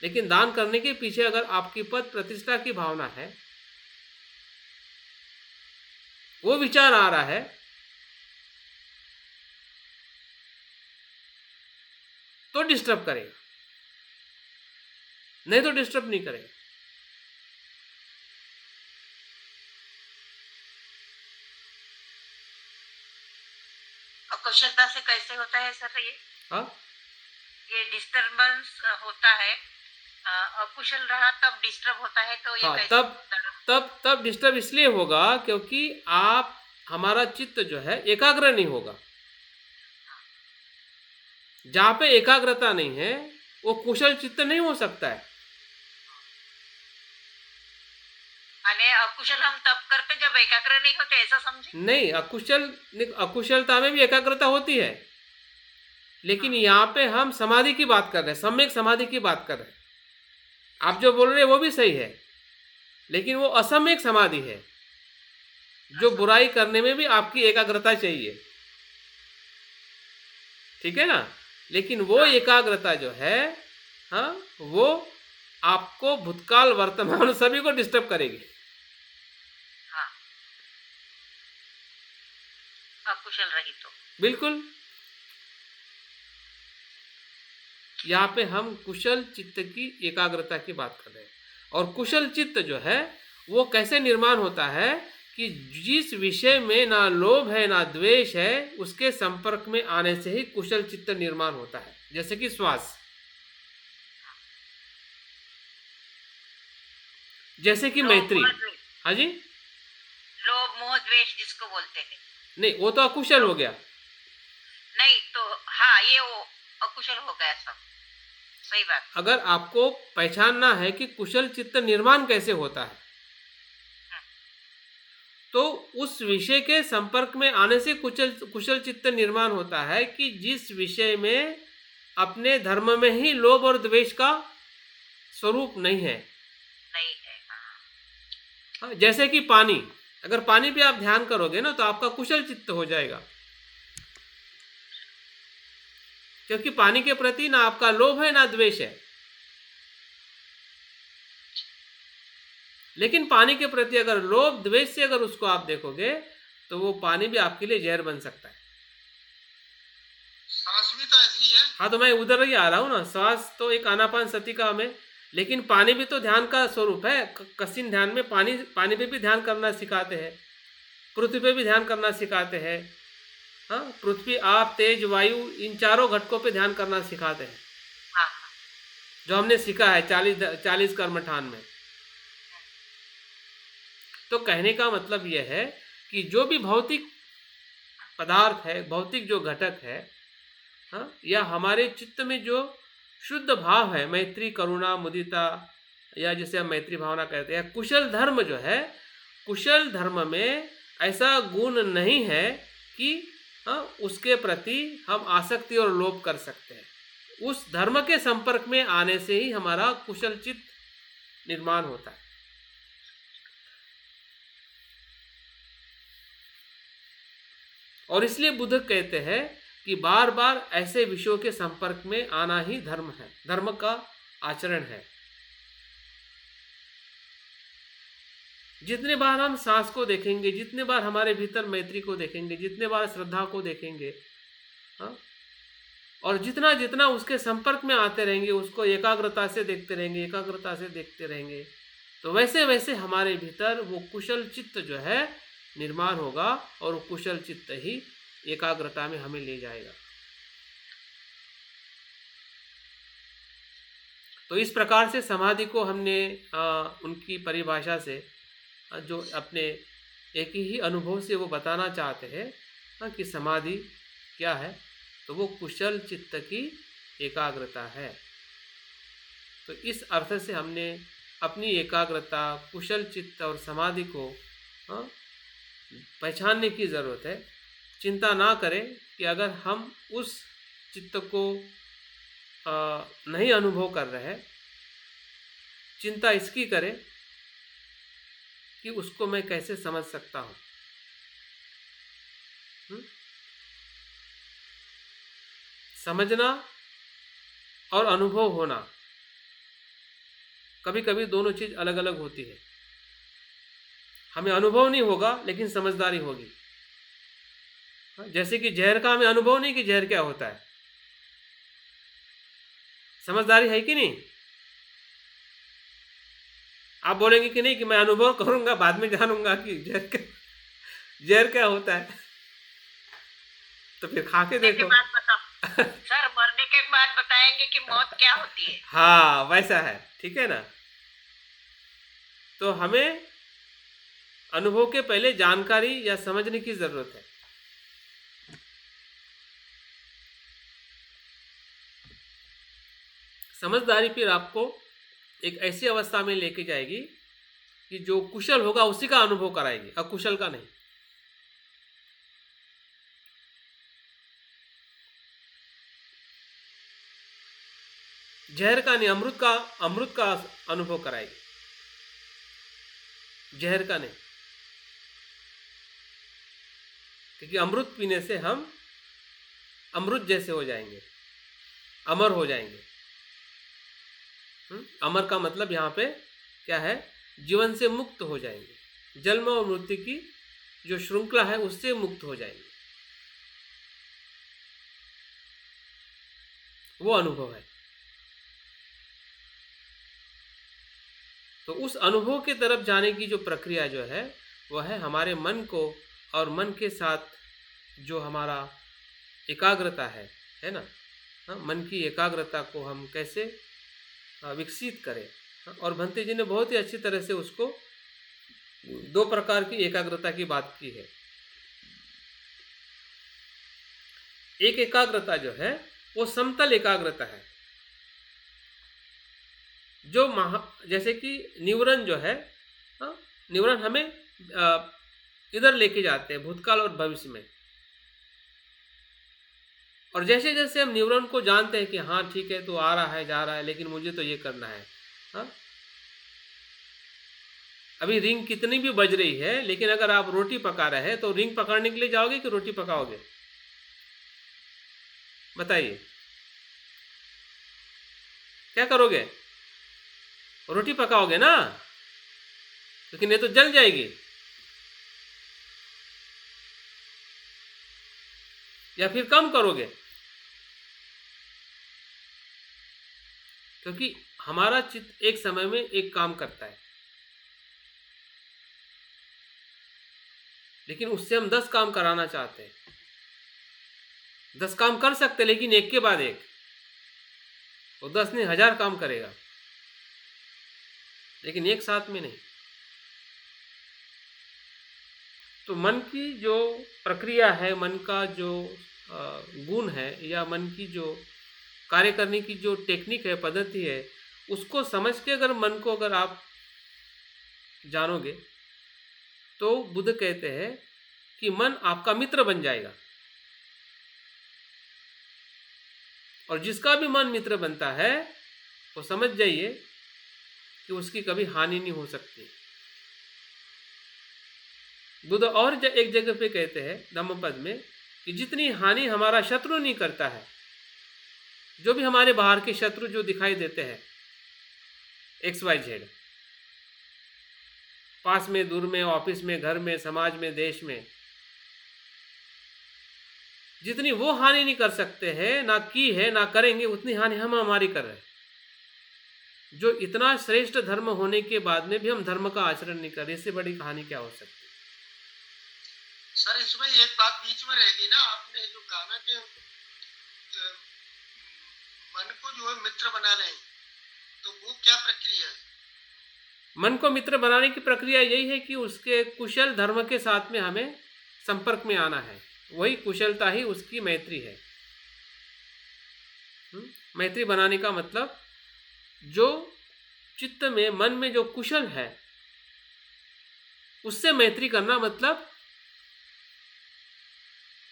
लेकिन दान करने के पीछे अगर आपकी पद प्रतिष्ठा की भावना है, वो विचार आ रहा है, तो डिस्टर्ब करेगा, नहीं तो डिस्टर्ब नहीं करेगा। अकुशलता से कैसे होता है सर ये? हाँ, ये डिस्टर्बेंस होता है, अकुशल रहा तब डिस्टर्ब होता है, तो ये हाँ, कैसे होता है? तब डिस्टर्ब इसलिए होगा क्योंकि आप, हमारा चित्त जो है एकाग्र नहीं होगा। जहां पे एकाग्रता नहीं है वो कुशल चित्त नहीं हो सकता है। यानी अकुशल हम तब करते जब एकाग्र नहीं होते, ऐसा समझे? नहीं, अकुशलता में भी एकाग्रता होती है, लेकिन यहाँ पे हम समाधि की बात कर रहे हैं, सम्यक समाधि की बात कर रहे हैं। आप जो बोल रहे हैं वो भी सही है, लेकिन वो असम्यक समाधि है, जो बुराई करने में भी आपकी एकाग्रता चाहिए, ठीक है ना। लेकिन वो एकाग्रता जो है, हाँ, वो आपको भूतकाल वर्तमान सभी को डिस्टर्ब करेगी। हाँ, अकुशल रही तो बिल्कुल। यहाँ पे हम कुशल चित्त की एकाग्रता की बात कर रहे हैं। और कुशल चित्त जो है वो कैसे निर्माण होता है कि जिस विषय में ना लोभ है ना द्वेष है, उसके संपर्क में आने से ही कुशल चित्त निर्माण होता है। जैसे कि श्वास, जैसे कि मैत्री। हाँ जी, लोभ मोह द्वेष जिसको बोलते हैं। नहीं, वो तो अकुशल हो गया। नहीं तो हाँ, ये वो अकुशल हो गया सब, सही बात। अगर आपको पहचानना है कि कुशल चित्त निर्माण कैसे होता है, तो उस विषय के संपर्क में आने से कुशल चित्त निर्माण होता है कि जिस विषय में अपने धर्म में ही लोभ और द्वेष का स्वरूप नहीं है। हाँ, जैसे कि पानी, अगर पानी पे आप ध्यान करोगे ना तो आपका कुशल चित्त हो जाएगा, क्योंकि पानी के प्रति ना आपका लोभ है ना द्वेष है। लेकिन पानी के प्रति अगर लोभ द्वेष से अगर उसको आप देखोगे तो वो पानी भी आपके लिए जहर बन सकता है। सांस भी तो ऐसी है। हाँ, तो मैं उधर ही आ रहा हूँ ना। श्वास तो एक आनापान सति का हमें, लेकिन पानी भी तो ध्यान का स्वरूप है। कसिन ध्यान में पानी पे भी ध्यान करना सिखाते हैं, पृथ्वी पे भी ध्यान करना सिखाते हैं। हाँ, पृथ्वी, आप, तेज, वायु, इन चारों घटकों पे ध्यान करना सिखाते हैं, जो हमने सीखा है 40 कर्मठान में। तो कहने का मतलब यह है कि जो भी भौतिक पदार्थ है, भौतिक जो घटक है, हाँ, या हमारे चित्त में जो शुद्ध भाव है, मैत्री, करुणा, मुदिता, या जिसे हम मैत्री भावना कहते हैं, कुशल धर्म जो है, कुशल धर्म में ऐसा गुण नहीं है कि हाँ, उसके प्रति हम आसक्ति और लोभ कर सकते हैं। उस धर्म के संपर्क में आने से ही हमारा कुशल चित्त निर्माण होता है। और इसलिए बुद्ध कहते हैं कि बार बार ऐसे विषयों के संपर्क में आना ही धर्म है, धर्म का आचरण है। जितने बार हम सांस को देखेंगे, जितने बार हमारे भीतर मैत्री को देखेंगे, जितने बार श्रद्धा को देखेंगे, हाँ, और जितना जितना उसके संपर्क में आते रहेंगे, उसको एकाग्रता से देखते रहेंगे, एकाग्रता से देखते रहेंगे, तो वैसे वैसे हमारे भीतर वो कुशल चित्त जो है निर्माण होगा, और वो कुशल चित्त ही एकाग्रता में हमें ले जाएगा। तो इस प्रकार से समाधि को हमने उनकी परिभाषा से, जो अपने एक ही अनुभव से वो बताना चाहते हैं कि समाधि क्या है, तो वो कुशल चित्त की एकाग्रता है। तो इस अर्थ से हमने अपनी एकाग्रता, कुशल चित्त और समाधि को पहचानने की ज़रूरत है। चिंता ना करें कि अगर हम उस चित्त को नहीं अनुभव कर रहे हैं, चिंता इसकी करें कि उसको मैं कैसे समझ सकता हूँ। समझना और अनुभव होना, कभी कभी दोनों चीज़ अलग अलग होती है। हमें अनुभव नहीं होगा लेकिन समझदारी होगी। जैसे कि जहर का हमें अनुभव नहीं कि जहर क्या होता है, समझदारी है कि नहीं? आप बोलेंगे कि नहीं कि मैं अनुभव करूंगा बाद में जानूंगा कि जहर क्या होता है, तो फिर खा के देखो। सर, मरने के बाद बताएंगे कि मौत क्या होती है। हाँ, वैसा है, ठीक है ना। तो हमें अनुभव के पहले जानकारी या समझने की जरूरत है। समझदारी फिर आपको एक ऐसी अवस्था में लेके जाएगी कि जो कुशल होगा उसी का अनुभव कराएगी, अकुशल का नहीं। जहर का नहीं, अमृत का अनुभव कराएगी, जहर का नहीं। क्योंकि अमृत पीने से हम अमृत जैसे हो जाएंगे, अमर हो जाएंगे। अमर का मतलब यहाँ पे क्या है? जीवन से मुक्त हो जाएंगे, जन्म और मृत्यु की जो श्रृंखला है उससे मुक्त हो जाएंगे, वो अनुभव है। तो उस अनुभव के तरफ जाने की जो प्रक्रिया जो है वह है हमारे मन को, और मन के साथ जो हमारा एकाग्रता है ना, मन की एकाग्रता को हम कैसे विकसित करें। और भंते जी ने बहुत ही अच्छी तरह से उसको दो प्रकार की एकाग्रता की बात की है। एक एकाग्रता जो है वो समतल एकाग्रता है, जो जैसे कि न्यूरन जो है, न्यूरन हमें इधर लेके जाते हैं, भूतकाल और भविष्य में। और जैसे जैसे हम न्यूरॉन को जानते हैं कि हाँ ठीक है, तो आ रहा है जा रहा है, लेकिन मुझे तो ये करना है। हाँ, अभी रिंग कितनी भी बज रही है, लेकिन अगर आप रोटी पका रहे हैं तो रिंग पकड़ने के लिए जाओगे कि रोटी पकाओगे? बताइए, क्या करोगे? रोटी पकाओगे ना, लेकिन ये तो जल जाएगी। या फिर कम करोगे, क्योंकि हमारा चित्त एक समय में एक काम करता है, लेकिन उससे हम 10 काम कराना चाहते हैं। 10 काम कर सकते, लेकिन एक के बाद एक। वो 10 नहीं 1000 काम करेगा, लेकिन एक साथ में नहीं। तो मन की जो प्रक्रिया है, मन का जो गुण है, या मन की जो कार्य करने की जो टेक्निक है, पद्धति है, उसको समझ के अगर मन को अगर आप जानोगे, तो बुद्ध कहते हैं कि मन आपका मित्र बन जाएगा। और जिसका भी मन मित्र बनता है, वो समझ जाइए कि उसकी कभी हानि नहीं हो सकती। बुद्ध और एक जगह पे कहते हैं धम्मपद में कि जितनी हानि हमारा शत्रु नहीं करता है, जो भी हमारे बाहर के शत्रु जो दिखाई देते हैं, XYZ, पास में, दूर में, ऑफिस में, घर में, समाज में, देश में, जितनी वो हानि नहीं कर सकते हैं, ना की है, ना करेंगे, उतनी हानि हम हमारी कर रहे हैं। जो इतना श्रेष्ठ धर्म होने के बाद में भी हम धर्म का आचरण नहीं कर रहे, इससे बड़ी कहानी क्या हो सकती? सर इसमें एक बात बीच में रहेगी ना, आपने जो कहा ना कि मन को जो है मित्र बना लें, तो वो क्या प्रक्रिया है? मन को मित्र बनाने की प्रक्रिया यही है कि उसके कुशल धर्म के साथ में हमें संपर्क में आना है। वही कुशलता ही उसकी मैत्री है। मैत्री बनाने का मतलब जो चित्त में, मन में जो कुशल है, उससे मैत्री करना, मतलब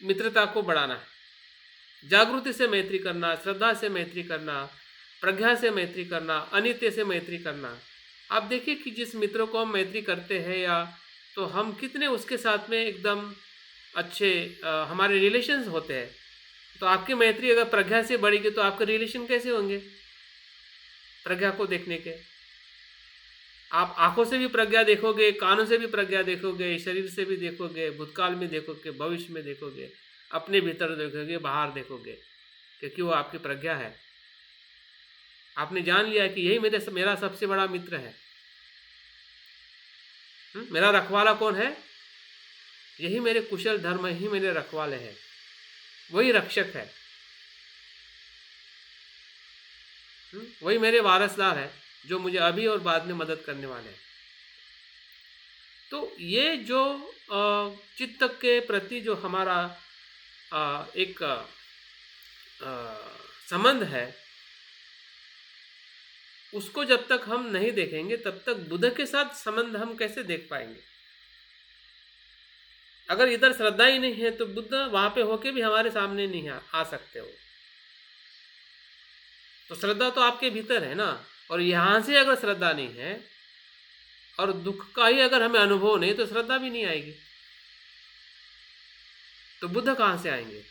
मित्रता को बढ़ाना है। जागृति से मैत्री करना, श्रद्धा से मैत्री करना, प्रज्ञा से मैत्री करना, अनित्य से मैत्री करना। आप देखिए कि जिस मित्र को हम मैत्री करते हैं, या तो हम कितने उसके साथ में एकदम अच्छे हमारे रिलेशंस होते हैं। तो आपकी मैत्री अगर प्रज्ञा से बढ़ेगी तो आपके रिलेशन कैसे होंगे? प्रज्ञा को देखने के, आप आंखों से भी प्रज्ञा देखोगे, कानों से भी प्रज्ञा देखोगे, शरीर से भी देखोगे, भूतकाल में देखोगे, भविष्य में देखोगे, अपने भीतर देखोगे, बाहर देखोगे, क्योंकि वो आपकी प्रज्ञा है। आपने जान लिया कि यही मेरा सबसे बड़ा मित्र है। मेरा रखवाला कौन है? यही मेरे कुशल धर्म ही मेरे रखवाले हैं, वही रक्षक है, वही मेरे वारसदार है, जो मुझे अभी और बाद में मदद करने वाले हैं। तो ये जो चित्त के प्रति जो हमारा एक संबंध है, उसको जब तक हम नहीं देखेंगे, तब तक बुद्ध के साथ संबंध हम कैसे देख पाएंगे? अगर इधर श्रद्धा ही नहीं है तो बुद्ध वहां पे होके भी हमारे सामने नहीं आ सकते हो। तो श्रद्धा तो आपके भीतर है ना, और यहां से अगर श्रद्धा नहीं है और दुख का ही अगर हमें अनुभव नहीं, तो श्रद्धा भी नहीं आएगी। तो बुद्ध कहां से आएंगे?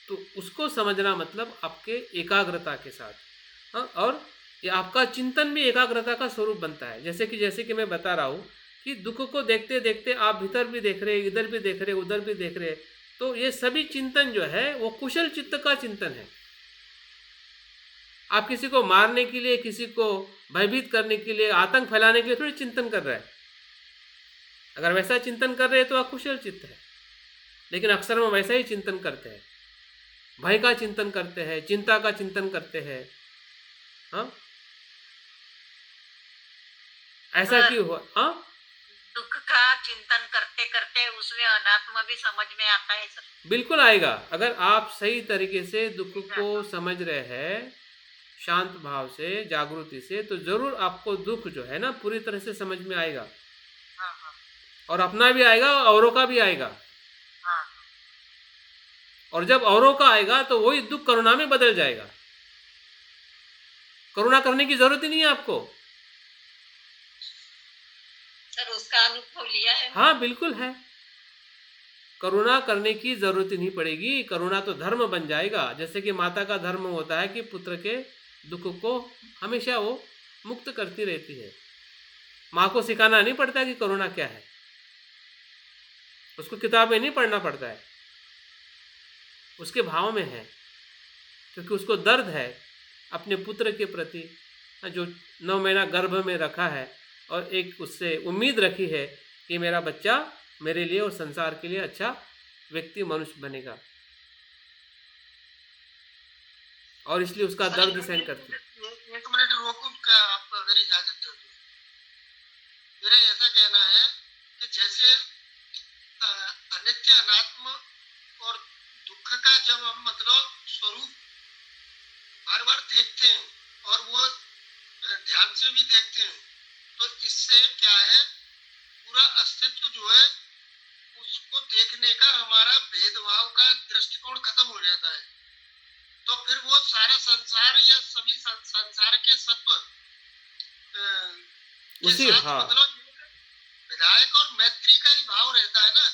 तो उसको समझना मतलब आपके एकाग्रता के साथ। और ये आपका चिंतन भी एकाग्रता का स्वरूप बनता है। जैसे कि मैं बता रहा हूँ कि दुख को देखते देखते आप भीतर भी देख रहे, इधर भी देख रहे, उधर भी देख रहे, तो ये सभी चिंतन जो है वो कुशल चित्त का चिंतन है। आप किसी को मारने के लिए, किसी को भयभीत करने के लिए, आतंक फैलाने के लिए थोड़ी चिंतन कर रहे हैं। अगर वैसा चिंतन कर रहे हैं तो आप कुशल चित्त है। लेकिन अक्सर हम वैसा ही चिंतन करते हैं, भय का चिंतन करते हैं, चिंता का चिंतन करते हैं। हाँ, ऐसा क्यों हुआ? हाँ, दुख का चिंतन करते करते उसमें अनात्मा भी समझ में आता है सर। बिल्कुल आएगा। अगर आप सही तरीके से दुख को समझ रहे हैं, शांत भाव से, जागृति से, तो जरूर आपको दुख जो है ना पूरी तरह से समझ में आएगा, हाँ हाँ और अपना भी आएगा और औरों का भी आएगा। हाँ और जब औरों का आएगा तो वही दुख करुणा में बदल जाएगा। करुणा करने की जरूरत ही नहीं है आपको। सर उसका अनुभव लिया है। हाँ बिल्कुल है, करुणा करने की जरूरत ही नहीं पड़ेगी। करुणा तो धर्म बन जाएगा, जैसे कि माता का धर्म होता है कि पुत्र के दुख को हमेशा वो मुक्त करती रहती है। माँ को सिखाना नहीं पड़ता कि करुणा क्या है, उसको किताबें नहीं पढ़ना पड़ता है, उसके भाव में है, क्योंकि उसको दर्द है अपने पुत्र के प्रति, जो 9 महीना गर्भ में रखा है, और एक उससे उम्मीद रखी है कि मेरा बच्चा मेरे लिए और संसार के लिए अच्छा व्यक्ति, मनुष्य बनेगा, और इसलिए उसका दर्द सहन करती है। 1 मिनट रोको, क्या आप अगर इजाजत दो तो। मेरा ऐसा कहना है कि जैसे अनित्य, अनात्म और दुख का जब हम मतलब स्वरूप बार बार देखते हैं और वो ध्यान से भी देखते हैं, तो इससे क्या है, पूरा अस्तित्व जो है उसको देखने का हमारा भेदभाव का दृष्टिकोण खत्म हो जाता है। तो फिर वो सारा संसार या सभी संसार के सत्व के उसी साथ हाँ मतलब विधायक और मैत्री का ही भाव रहता है ना।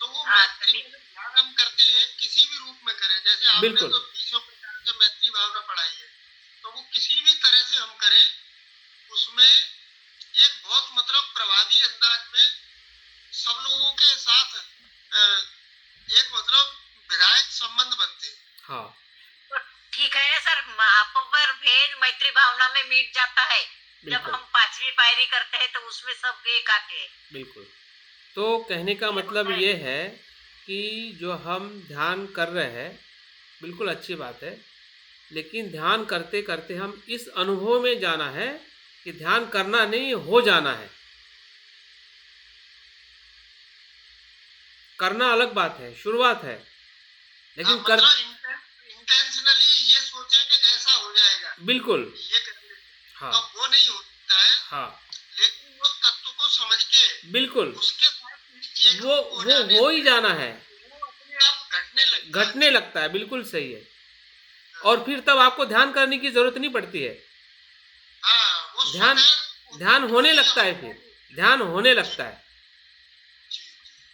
तो वो हाँ, मैत्री ध्यान हम करते हैं किसी भी रूप में करें, जैसे आपने बिल्कुल। तो 20 प्रकार से मैत्री भावना पढ़ाई है, तो वो किसी भी तरह से हम करें, उसमें एक बहुत मतलब प्रभावी अंदाज में सब लोगों के साथ एक मतलब विधायक संबंध बनते हैं। हाँ तो ठीक है सर, आप पर भेद मैत्री भावना में मिट जाता है। जब बिल्कुल हम 5वीं पायरी करते हैं तो उसमें सब एक आते हैं। बिल्कुल। तो कहने का मतलब ये है कि जो हम ध्यान कर रहे हैं बिल्कुल अच्छी बात है, लेकिन ध्यान करते करते हम इस अनुभव में जाना है कि ध्यान करना नहीं, हो जाना है। करना अलग बात है, शुरुआत है, लेकिन कर मतलब इंटेंशनली ये सोचे कि ऐसा हो जाएगा, बिल्कुल ये करने, हाँ तो वो नहीं होता है। हाँ लेकिन वो तत्व को समझ के बिल्कुल उसके साथ एक वो हो जाने हो ही जाना है, वो अपने आप घटने लगता है। बिल्कुल सही है, और फिर तब आपको ध्यान करने की जरूरत नहीं पड़ती है। हाँ, वो ध्यान स्वतः ध्यान होने लगता है, फिर ध्यान होने लगता है।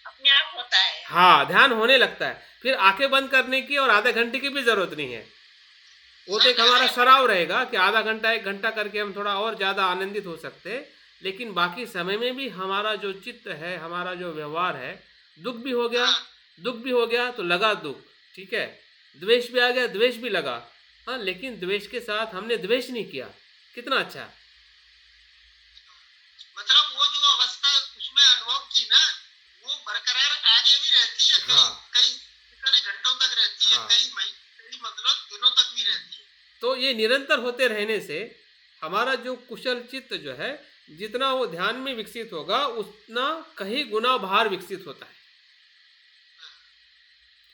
अपने आप होता है। हाँ ध्यान होने लगता है, फिर आंखें बंद करने की और आधे घंटे की भी जरूरत नहीं है। वो तो एक हमारा सराव रहेगा कि आधा घंटा 1 घंटा करके हम थोड़ा और ज़्यादा आनंदित हो सकते हैं, लेकिन बाकी समय में भी हमारा जो चित्त है, हमारा जो व्यवहार है, दुख भी हो गया तो लगा दुख, ठीक है, द्वेष भी आ गया, द्वेष भी लगा, हाँ, लेकिन द्वेष के साथ हमने द्वेष नहीं किया, कितना अच्छा। मतलब वो जो अवस्था उसमें अनुभव की ना, वो बरकरार आगे भी रहती है, हाँ। कई कितने घंटों तक रहती है, हाँ। कई मतलब दिनों तक भी रहती है। तो ये निरंतर होते रहने से हमारा जो कुशल चित्त जो है, जितना वो ध्यान में विकसित होगा उतना कहीं गुना बाहर विकसित होता है।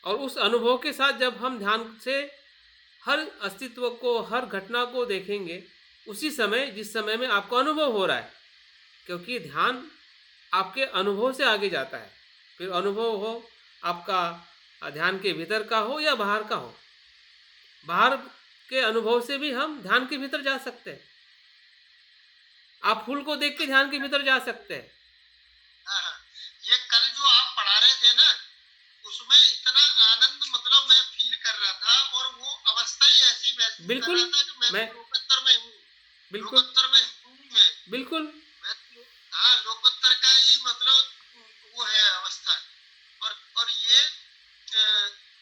और उस अनुभव के साथ जब हम ध्यान से हर अस्तित्व को, हर घटना को देखेंगे, उसी समय जिस समय में आपको अनुभव हो रहा है, क्योंकि ध्यान आपके अनुभव से आगे जाता है। फिर अनुभव हो आपका ध्यान के भीतर का हो या बाहर का हो, बाहर के अनुभव से भी हम ध्यान के भीतर जा सकते हैं। आप फूल को देख के ध्यान के भीतर जा सकते हैं। हाँ, ये कल जो आप पढ़ा रहे थे ना, उसमें इतना आनंद मतलब मैं फील कर रहा था, और वो अवस्था ही ऐसी महसूस कर बिल्कुल, रहा था कि मैं लोकोत्तर में हूँ, बिल्कुल लोकोत्तर में हूँ मैं बिल्कुल हाँ, लोकोत्तर का ही मतलब वो है अवस्था। और ये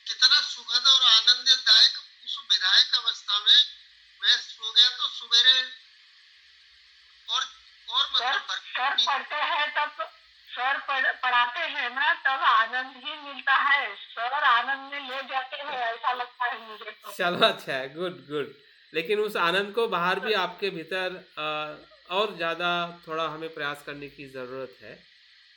कितना सुखद और आनंददायक उस विधायक अवस्था में मैं सो गया तो सवेरे और मतलब सर पढ़ते हैं तब, सर पढ़ाते हैं ना, तब आनंद ही मिलता है। सर आनंद में ले जाते हैं, ऐसा लगता है मुझे तो। चलो अच्छा है, गुड गुड। लेकिन उस आनंद को बाहर भी आपके भीतर और ज़्यादा थोड़ा हमें प्रयास करने की ज़रूरत है,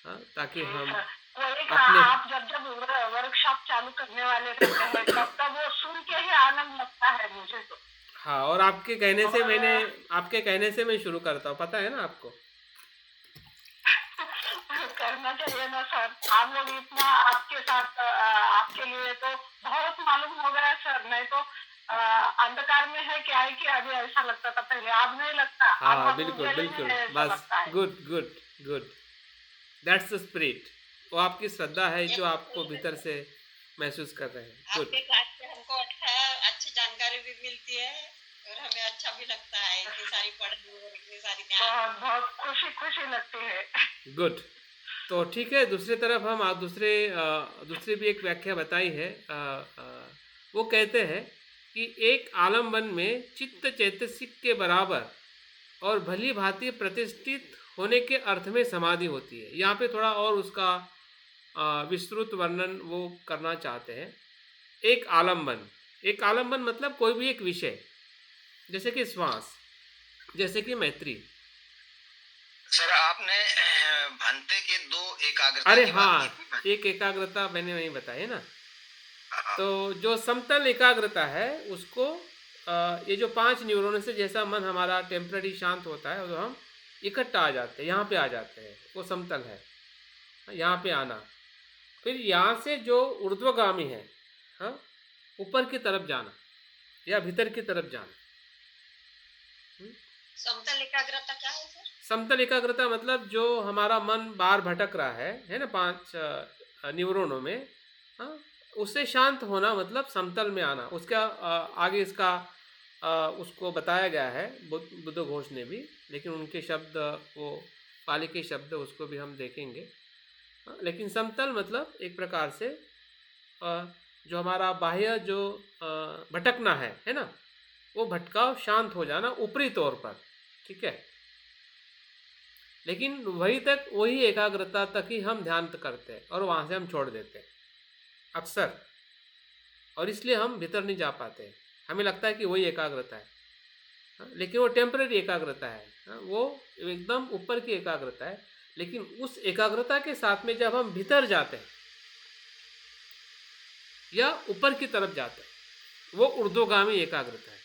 हाँ, ताकि हम वही अपने आप जब वर्कशॉप चालू करने वाले रहते हैं तब वो सुन के ही आनंद लगता है मुझे तो। हाँ, और आपके कहने से मैं शुरू करता हूँ, पता है ना आपको? करना चाहिए ना सर। हम लोग इतना आपके साथ आपके लिए तो बहुत मालूम हो गया सर। नहीं तो अंधकार में है क्या है कि अभी ऐसा लगता था पहले, अब नहीं लगता। अब हाँ, हम बिल्कुल, उजाले में बिल्कुल। है ऐसा बस लगता है। Good, good, good. That's the spirit. वो आपकी श्रद्धा है जो आपको भीतर से महसूस कर रहे हैं। गुड। आपके क्लास से हमको अच्छी जानकारी भी मिलती है और हमें अच्छा भी लगता है, इतनी सारी पढ़ने और इतनी सारी ज्ञान। बहुत बहुत खुशी खुशी लगती है। गुड। तो ठीक है, दूसरी तरफ हम दूसरी भी एक व्याख्या बताई है। वो कहते हैं कि एक आलम्बन में चित्त चैतसिक के बराबर और भली भांति प्रतिष्ठित होने के अर्थ में समाधि होती है। यहाँ पे थोड़ा और उसका विस्तृत वर्णन वो करना चाहते हैं। एक आलम्बन मतलब कोई भी एक विषय, जैसे कि श्वास, जैसे कि मैत्री। सर आपने भंते के दो एकाग्रता अरे की बात हाँ, की थी। एक एकाग्रता मैंने नहीं बताई ना। हाँ, तो जो समतल एकाग्रता है उसको ये जो 5 न्यूरॉन से जैसा मन हमारा टेम्पररी शांत होता है, तो हम इकट्ठा आ जाते हैं, यहाँ पे आ जाते हैं, वो समतल है। यहाँ पे आना, फिर यहाँ से जो ऊर्ध्वगामी है, हाँ, ऊपर की तरफ जाना या भीतर की तरफ जाना। समतल एकाग्रता क्या है सर? समतल एकाग्रता मतलब जो हमारा मन बाहर भटक रहा है ना, 5 न्यूरॉनों में, हाँ, उससे शांत होना मतलब समतल में आना। उसका आगे इसका उसको बताया गया है बुद्ध घोष ने भी, लेकिन उनके शब्द, वो पाली के शब्द, उसको भी हम देखेंगे। हाँ, लेकिन समतल मतलब एक प्रकार से जो हमारा बाह्य जो भटकना है ना, वो भटकाव शांत हो जाना ऊपरी तौर पर, ठीक है। लेकिन वही एकाग्रता तक ही हम ध्यान करते हैं और वहाँ से हम छोड़ देते हैं अक्सर, और इसलिए हम भीतर नहीं जा पाते। हमें लगता है कि वही एकाग्रता है, हाँ, लेकिन वो टेम्पररी एकाग्रता है, हाँ, वो एकदम ऊपर की एकाग्रता है। लेकिन उस एकाग्रता के साथ में जब हम भीतर जाते हैं या ऊपर की तरफ जाते हैं, वो ऊर्ध्वगामी एकाग्रता है।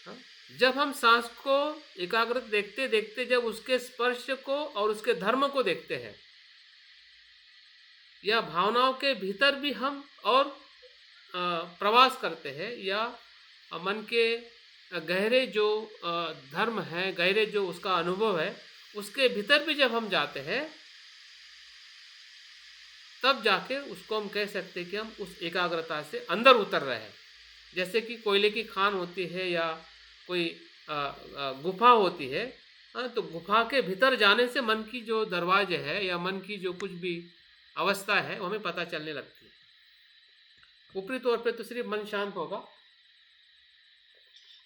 हाँ, जब हम सांस को एकाग्रत देखते देखते जब उसके स्पर्श को और उसके धर्म को देखते हैं, या भावनाओं के भीतर भी हम और प्रवास करते हैं, या मन के गहरे जो धर्म है, गहरे जो उसका अनुभव है, उसके भीतर भी जब हम जाते हैं, तब जाके उसको हम कह सकते हैं कि हम उस एकाग्रता से अंदर उतर रहे हैं। जैसे कि कोयले की खान होती है या कोई गुफा होती है, तो गुफा के भीतर जाने से मन की जो दरवाजे है या मन की जो कुछ भी अवस्था है वो हमें पता चलने लगती है। ऊपरी तौर पे तो सिर्फ मन शांत होगा।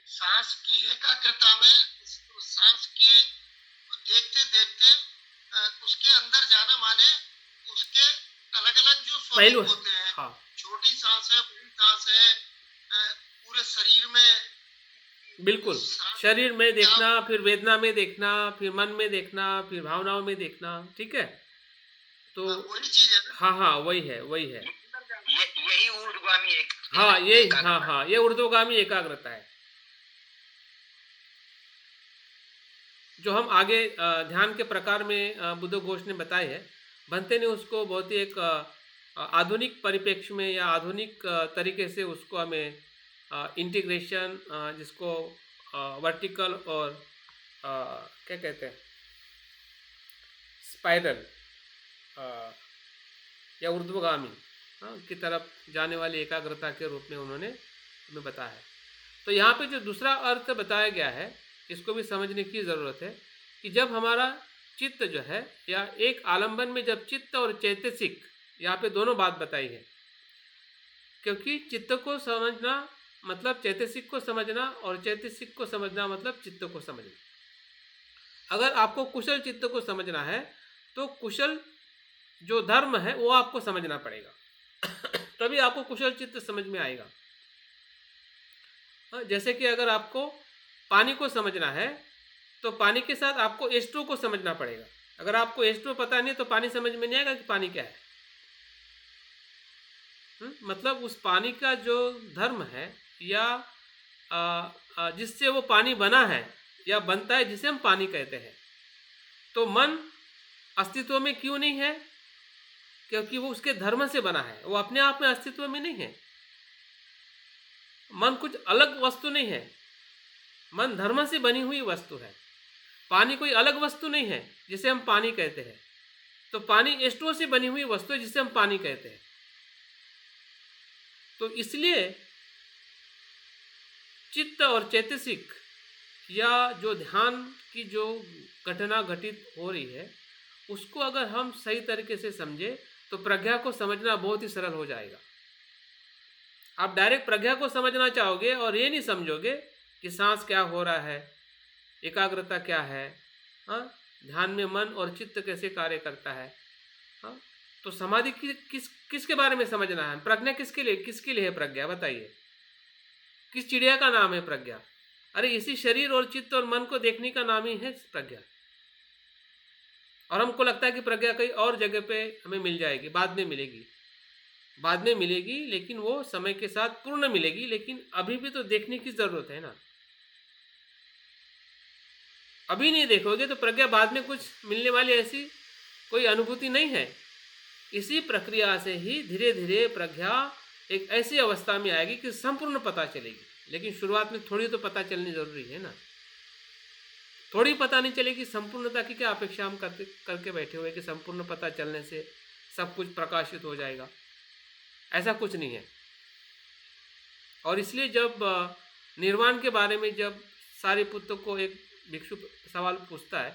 सांस की एकाग्रता में सांस की देखते देखते उसके अंदर जाना माने उसके अलग अलग जो पहलू स्वरूप होते हैं, हाँ, छोटी सांस है, बड़ी सांस है, पूरे शरीर में बिल्कुल। शरीर में देखना, फिर वेदना में देखना, फिर मन में देखना, फिर भावनाओं में देखना, ठीक है। तो वही चीज है ना। हाँ, वही है। यही ऊर्ध्वगामी एक हाँ, ये एकाग्रता। हाँ, ये ऊर्ध्वगामी एकाग्रता है, जो हम आगे ध्यान के प्रकार में बुद्ध घोष ने बताए है। भंते ने उसको बहुत ही एक आधुनिक परिप्रेक्ष्य में या आधुनिक तरीके से उसको हमें इंटीग्रेशन, जिसको वर्टिकल और क्या कहते हैं, स्पाइरल या ऊर्ध्वगामी की तरफ जाने वाली एकाग्रता के रूप में उन्होंने हमें बताया है। तो यहाँ पे जो दूसरा अर्थ बताया गया है, इसको भी समझने की ज़रूरत है कि जब हमारा चित्त जो है, या एक आलंबन में जब चित्त और चैतसिक, यहाँ पे दोनों बात बताई है, क्योंकि चित्त को समझना मतलब चैतसिक को समझना, और चैतसिक को समझना मतलब चित्त को समझना। अगर आपको कुशल चित्त को समझना है तो कुशल जो धर्म है वो आपको समझना पड़ेगा तभी आपको कुशल चित्त समझ में आएगा। जैसे कि अगर आपको पानी को समझना है तो पानी के साथ आपको H2 को समझना पड़ेगा। अगर आपको H2 पता नहीं तो पानी समझ में नहीं आएगा कि पानी क्या है। मतलब उस पानी का जो धर्म है या जिससे वो पानी बना है या बनता है, जिसे हम पानी कहते हैं। तो मन अस्तित्व में क्यों नहीं है? क्योंकि वो उसके धर्म से बना है, वो अपने आप में अस्तित्व में नहीं है। मन कुछ अलग वस्तु नहीं है, मन धर्म से बनी हुई वस्तु है। पानी कोई अलग वस्तु नहीं है जिसे हम पानी कहते हैं। तो पानी H2O से बनी हुई वस्तु है जिसे हम पानी कहते हैं। तो इसलिए चित्त और चैतसिक या जो ध्यान की जो घटना घटित हो रही है, उसको अगर हम सही तरीके से समझे तो प्रज्ञा को समझना बहुत ही सरल हो जाएगा। आप डायरेक्ट प्रज्ञा को समझना चाहोगे और ये नहीं समझोगे कि सांस क्या हो रहा है, एकाग्रता क्या है, हाँ, ध्यान में मन और चित्त कैसे कार्य करता है, हाँ, तो समाधि किसके बारे में समझना है? प्रज्ञा किसके लिए है प्रज्ञा? बताइए, किस चिड़िया का नाम है प्रज्ञा? अरे इसी शरीर और चित्त और मन को देखने का नाम ही है प्रज्ञा। और हमको लगता है कि प्रज्ञा कहीं और जगह पे हमें मिल जाएगी, बाद में मिलेगी, लेकिन वो समय के साथ पूर्ण मिलेगी। लेकिन अभी भी तो देखने की जरूरत है ना। अभी नहीं देखोगे तो प्रज्ञा बाद में कुछ मिलने वाली ऐसी कोई अनुभूति नहीं है। इसी प्रक्रिया से ही धीरे धीरे प्रज्ञा एक ऐसी अवस्था में आएगी कि संपूर्ण पता चलेगी। लेकिन शुरुआत में थोड़ी तो पता चलनी जरूरी है ना। थोड़ी पता नहीं चलेगी, संपूर्णता की क्या अपेक्षा हम करके बैठे हुए कि संपूर्ण पता चलने से सब कुछ प्रकाशित हो जाएगा। ऐसा कुछ नहीं है। और इसलिए जब निर्वाण के बारे में जब सारिपुत्र को एक भिक्षु सवाल पूछता है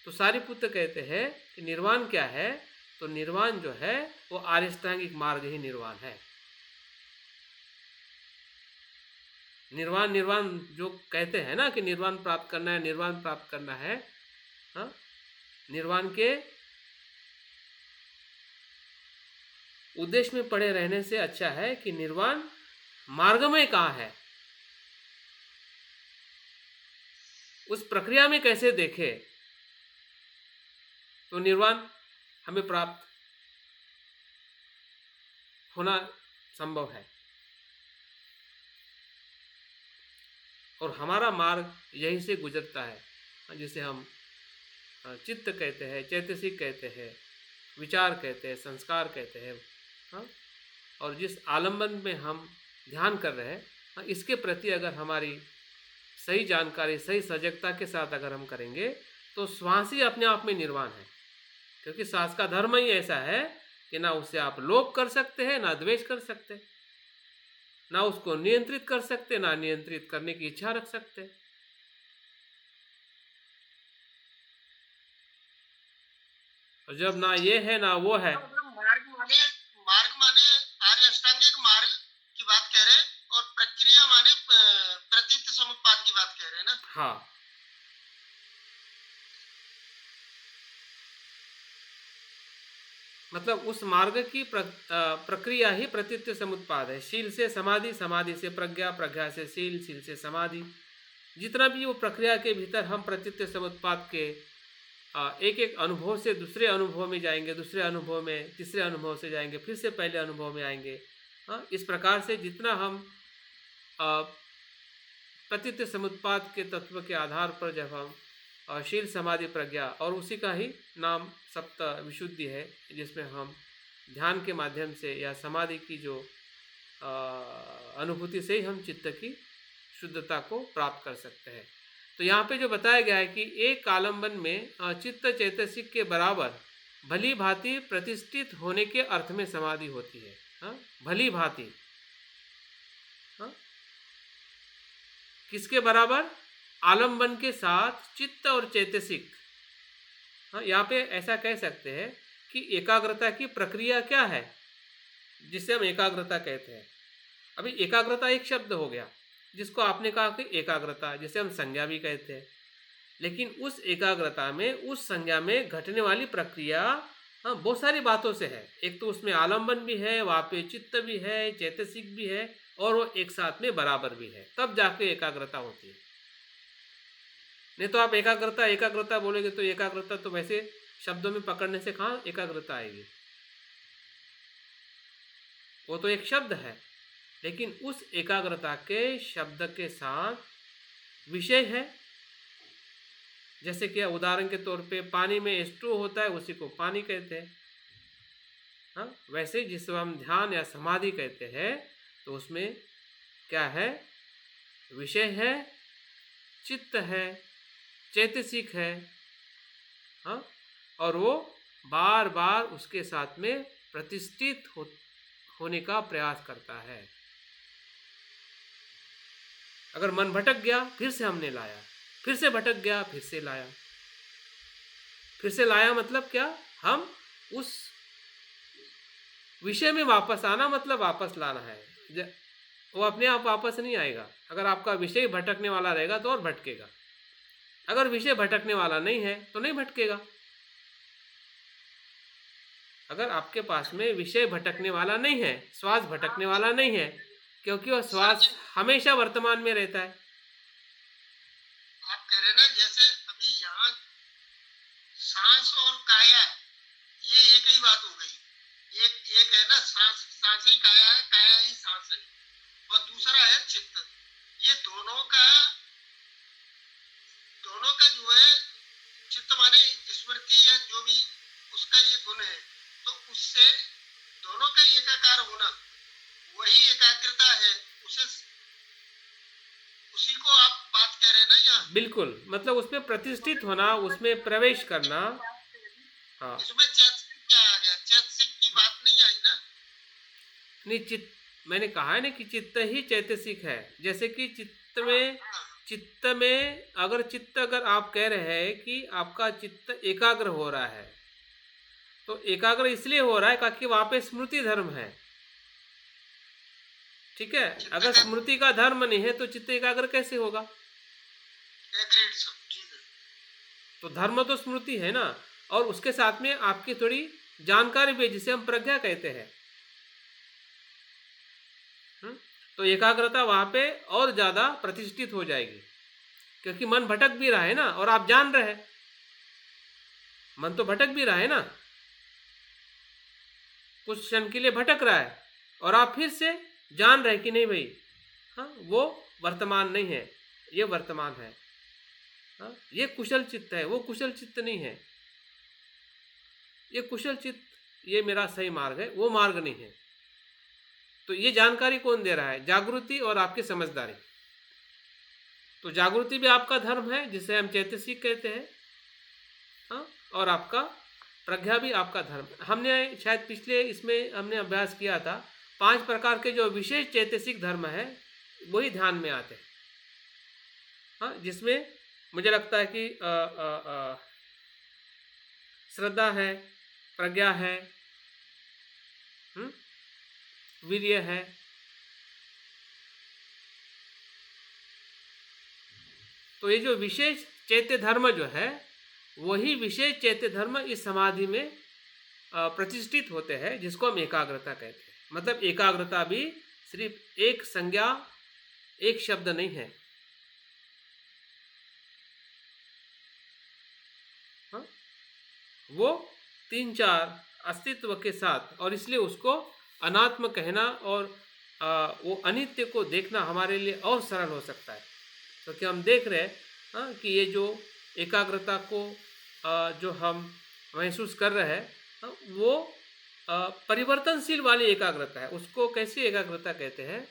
तो सारिपुत्र कहते हैं कि निर्वाण क्या है? तो निर्वाण जो है वो आर्यष्टांगिक मार्ग ही निर्वाण है। निर्वाण जो कहते हैं ना कि निर्वाण प्राप्त करना है, हाँ, निर्वाण के उद्देश्य में पड़े रहने से अच्छा है कि निर्वाण मार्ग में कहाँ है, उस प्रक्रिया में कैसे देखे तो निर्वाण हमें प्राप्त होना संभव है। और हमारा मार्ग यहीं से गुजरता है, जिसे हम चित्त कहते हैं, चैतसिक कहते हैं, विचार कहते हैं, संस्कार कहते हैं, हाँ। और जिस आलम्बन में हम ध्यान कर रहे हैं, इसके प्रति अगर हमारी सही जानकारी, सही सजगता के साथ अगर हम करेंगे तो श्वास ही अपने आप में निर्वाण है। क्योंकि श्वास का धर्म ही ऐसा है कि ना उससे आप लोभ कर सकते हैं, ना द्वेष कर सकते, ना उसको नियंत्रित कर सकते, ना नियंत्रित करने की इच्छा रख सकते। और जब ना ये है ना वो है, मार्ग माने आर्य अष्टांगिक मार्ग की बात कह रहे हैं और प्रक्रिया माने प्रतीत समुत्पाद की बात कह रहे हैं ना। हाँ, मतलब उस मार्ग की प्रक्रिया ही प्रतीत समुत्पाद है। शील से समाधि, समाधि से प्रज्ञा, प्रज्ञा से शील, शील से समाधि, जितना भी वो प्रक्रिया के भीतर हम प्रतीत समुत्पाद के एक एक अनुभव से दूसरे अनुभव में जाएंगे, दूसरे अनुभव में तीसरे अनुभव से जाएंगे, फिर से पहले अनुभव में आएंगे। हाँ, इस प्रकार से जितना हम प्रतीत समुत्पाद के तत्व के आधार पर जब हम शील, समाधि, प्रज्ञा, और उसी का ही नाम सप्त विशुद्धि है, जिसमें हम ध्यान के माध्यम से या समाधि की जो अनुभूति से ही हम चित्त की शुद्धता को प्राप्त कर सकते हैं। तो यहाँ पे जो बताया गया है कि एक आलम्बन में चित्त चैतसिक के बराबर भली भांति प्रतिष्ठित होने के अर्थ में समाधि होती है। हाँ, भली भांति, हाँ, किसके बराबर? आलम्बन के साथ चित्त और चैतसिक। हाँ, यहाँ पे ऐसा कह सकते हैं कि एकाग्रता की प्रक्रिया क्या है, जिसे हम एकाग्रता कहते हैं। अभी एकाग्रता एक शब्द हो गया जिसको आपने कहा कि एकाग्रता, जिसे हम संज्ञा भी कहते हैं। लेकिन उस एकाग्रता में, उस संज्ञा में घटने वाली प्रक्रिया हाँ बहुत सारी बातों से है। एक तो उसमें आलम्बन भी है, वहाँ पे चित्त भी है, चैतसिक भी है, और वो एक साथ में बराबर भी है, तब जाके एकाग्रता होती है। नहीं तो आप एकाग्रता एकाग्रता बोलेंगे तो एकाग्रता तो वैसे शब्दों में पकड़ने से कहाँ एकाग्रता आएगी? वो तो एक शब्द है, लेकिन उस एकाग्रता के शब्द के साथ विषय है। जैसे कि उदाहरण के तौर पे पानी में H2O होता है, उसी को पानी कहते हैं। हाँ, वैसे जिसको हम ध्यान या समाधि कहते हैं, तो उसमें क्या है? विषय है, चित्त है, चैतसिक है। हाँ, और वो बार बार उसके साथ में प्रतिष्ठित होने का प्रयास करता है। अगर मन भटक गया, फिर से हमने लाया, फिर से भटक गया, फिर से लाया। फिर से लाया मतलब क्या? हम उस विषय में वापस आना मतलब वापस लाना है। वो अपने आप वापस नहीं आएगा। अगर आपका विषय भटकने वाला रहेगा तो और भटकेगा। अगर विषय भटकने वाला नहीं है तो नहीं भटकेगा। अगर आपके पास में विषय भटकने वाला नहीं है, श्वास भटकने वाला नहीं है, क्योंकि वह श्वास हमेशा वर्तमान में रहता है। आप कह रहे ना, जैसे अभी यहाँ सांस और काया, ये एक ही बात हो गई। एक है ना, सांस ही काया है, काया ही सांस है, और दूसरा है चित्त। ये दोनों का जो है, चित्त माने स्मृति या जो भी उसका ये गुण है, तो उससे दोनों का एकाकार होना, वही एकाग्रता है। उसी को आप बात कह रहे हैं ना यहाँ? बिल्कुल, मतलब उसमें प्रतिष्ठित होना, उसमें प्रवेश करना। हाँ, इसमें चैतसिक क्या आ गया? चैतसिक की बात नहीं आई ना। नहीं, चित्त मैंने कहा है ना कि चित्त ही चैतसिक है। जैसे कि चित्त में अगर आप कह रहे हैं कि आपका चित्त एकाग्र हो रहा है, तो एकाग्र इसलिए हो रहा है क्योंकि वहां पे स्मृति धर्म है। ठीक है, अगर स्मृति का धर्म नहीं है तो चित्त एकाग्र कैसे होगा? एग्रीड सर, ठीक है। तो धर्म तो स्मृति है ना, और उसके साथ में आपकी थोड़ी जानकारी भी है, जिसे हम प्रज्ञा कहते हैं। तो एकाग्रता वहां पे और ज्यादा प्रतिष्ठित हो जाएगी, क्योंकि मन भटक भी रहा है ना, और आप जान रहे हैं मन तो भटक भी रहा है ना, कुछ क्षण के लिए भटक रहा है, और आप फिर से जान रहे कि नहीं भाई, हाँ वो वर्तमान नहीं है, ये वर्तमान है। हाँ, ये कुशल चित्त है, वो कुशल चित्त नहीं है। ये कुशल चित्त, ये मेरा सही मार्ग है, वो मार्ग नहीं है। तो ये जानकारी कौन दे रहा है? जागृति और आपकी समझदारी। तो जागृति भी आपका धर्म है, जिसे हम चैतसिक कहते हैं। हाँ, और आपका प्रज्ञा भी आपका धर्म। हमने शायद पिछले इसमें हमने अभ्यास किया था, 5 प्रकार के जो विशेष चैतसिक धर्म है वही ध्यान में आते हैं। हाँ, जिसमें मुझे लगता है कि श्रद्धा है, प्रज्ञा है, वीर्य है। तो ये जो विशेष चैत्य धर्म जो है, वही विशेष चैत्य धर्म इस समाधि में प्रतिष्ठित होते हैं, जिसको हम एकाग्रता कहते हैं। मतलब एकाग्रता भी सिर्फ एक संज्ञा, एक शब्द नहीं है। हाँ? वो 3-4 अस्तित्व के साथ, और इसलिए उसको अनात्म कहना और वो अनित्य को देखना हमारे लिए और सरल हो सकता है, क्योंकि हम देख रहे हैं कि ये जो एकाग्रता को जो हम महसूस कर रहे हैं, वो परिवर्तनशील वाली एकाग्रता है। उसको कैसी एकाग्रता कहते हैं?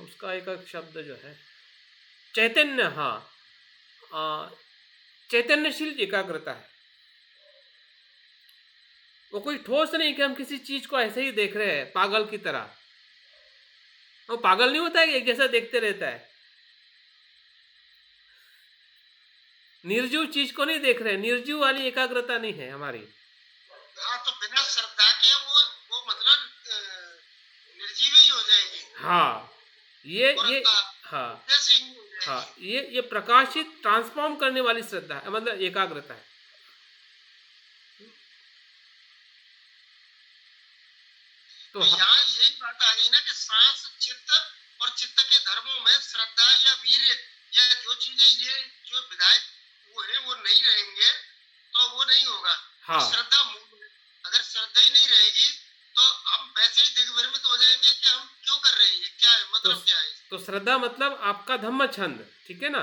उसका एक शब्द जो है चैतन्य। हाँ, चैतन्यशील एकाग्रता है। वो कोई ठोस नहीं कि हम किसी चीज को ऐसे ही देख रहे हैं पागल की तरह। वो पागल नहीं होता है कि एक जैसा देखते रहता है। निर्जीव चीज को नहीं देख रहे, निर्जीव वाली एकाग्रता नहीं है हमारी। हाँ, तो बिना श्रद्धा के वो मतलब निर्जीव ही हो जाएगी। हाँ, ये प्रकाशित ट्रांसफॉर्म करने वाली श्रद्धा है, मतलब एकाग्रता है। तो यहाँ यही बात आ गई ना कि सांस, चित्त और चित्त के धर्मों में श्रद्धा या वीर्य या जो चीजें ये जो विधायक वो है, वो नहीं रहेंगे तो वो नहीं होगा। हाँ। श्रद्धा मूल है। अगर श्रद्धा ही नहीं रहेगी तो हम वैसे ही दिग्भ्रमित हो जाएंगे कि हम क्यों कर रहे हैं, ये क्या है, मतलब क्या है। तो श्रद्धा मतलब आपका धम्म छंद, ठीक है ना,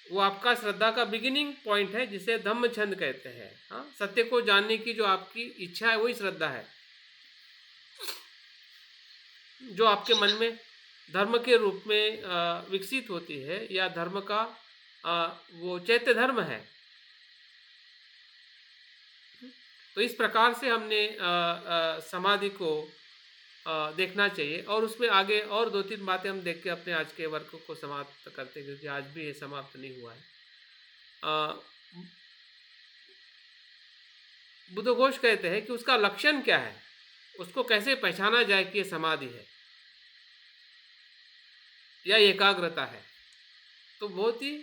वो आपका श्रद्धा का बिगिनिंग पॉइंट है जिसे धम्म छंद कहते हैं। हाँ, सत्य को जानने की जो आपकी इच्छा है वही श्रद्धा है, जो आपके मन में धर्म के रूप में विकसित होती है, या धर्म का वो चैत्य धर्म है। तो इस प्रकार से हमने समाधि को देखना चाहिए, और उसमें आगे और 2-3 बातें हम देख के अपने आज के वर्ग को समाप्त करते हैं, क्योंकि आज भी ये समाप्त नहीं हुआ है। बुद्ध घोष कहते हैं कि उसका लक्षण क्या है, उसको कैसे पहचाना जाए कि ये समाधि है या एकाग्रता है। तो बहुत ही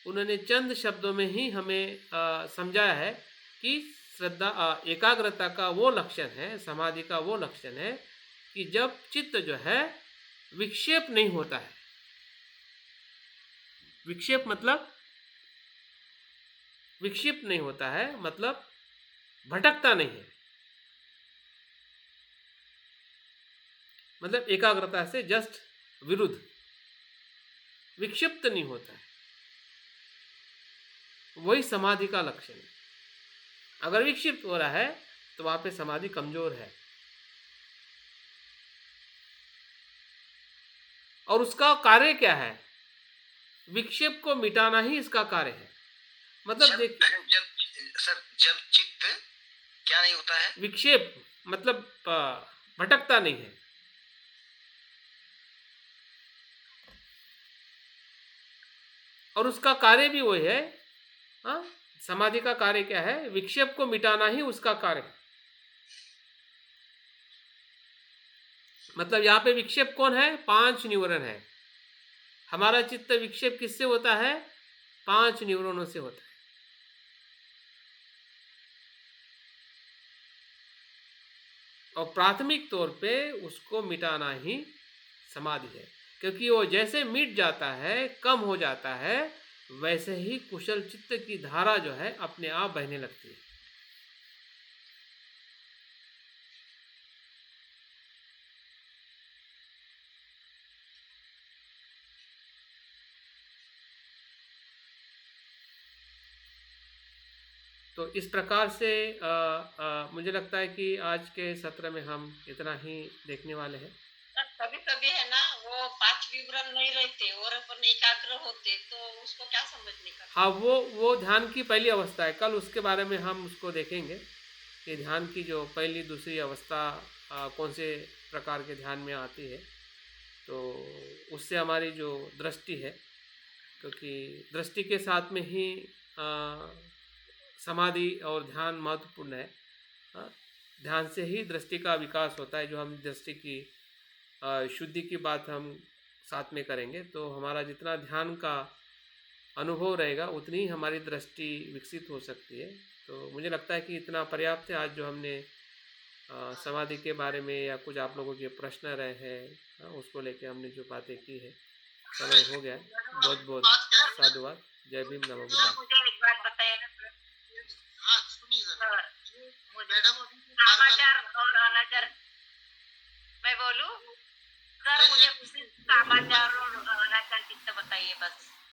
उन्होंने चंद शब्दों में ही हमें समझाया है कि श्रद्धा एकाग्रता का वो लक्षण है, समाधि का वो लक्षण है कि जब चित्त जो है विक्षेप नहीं होता है। विक्षेप मतलब विक्षिप्त नहीं होता है, मतलब भटकता नहीं है, मतलब एकाग्रता से जस्ट विरुद्ध, विक्षिप्त नहीं होता है, वही समाधि का लक्षण है। अगर विक्षिप्त हो रहा है तो वहां पे समाधि कमजोर है, और उसका कार्य क्या है, विक्षेप को मिटाना ही इसका कार्य है। मतलब जब चित्त क्या नहीं होता है, विक्षेप मतलब भटकता नहीं है, और उसका कार्य भी वही है। हाँ, समाधि का कार्य क्या है, विक्षेप को मिटाना ही उसका कार्य है। मतलब यहाँ पे विक्षेप कौन है, 5 न्यूरॉन है। हमारा चित्त विक्षेप किससे होता है, 5 न्यूरॉनों से होता है। और प्राथमिक तौर पे उसको मिटाना ही समाधि है, क्योंकि वो जैसे मिट जाता है, कम हो जाता है, वैसे ही कुशल चित्त की धारा जो है अपने आप बहने लगती है। तो इस प्रकार से मुझे लगता है कि आज के सत्र में हम इतना ही देखने वाले हैं। कभी कभी है ना, वो 5 विवरण नहीं रहते और अपन एकाग्र होते, तो उसको क्या समझने का। हाँ, वो ध्यान की पहली अवस्था है। कल उसके बारे में हम उसको देखेंगे कि ध्यान की जो पहली दूसरी अवस्था कौन से प्रकार के ध्यान में आती है। तो उससे हमारी जो दृष्टि है, क्योंकि दृष्टि के साथ में ही समाधि और ध्यान महत्वपूर्ण है। ध्यान से ही दृष्टि का विकास होता है। जो हम दृष्टि की शुद्धि की बात हम साथ में करेंगे, तो हमारा जितना ध्यान का अनुभव रहेगा उतनी ही हमारी दृष्टि विकसित हो सकती है। तो मुझे लगता है कि इतना पर्याप्त है आज जो हमने समाधि के बारे में, या कुछ आप लोगों के प्रश्न रहे हैं उसको लेके हमने जो बातें की है। समय हो गया है, बहुत बहुत साधुवाद। जय भीम, नमो बुद्धाय। मुझे एक बात बताइए ना सर। हाँ सुनिए सर, मैडम, कामाचार और अनाचार, मैं बोलूं सर, मुझे कामाचार और अनाचार चित्त बताइए बस।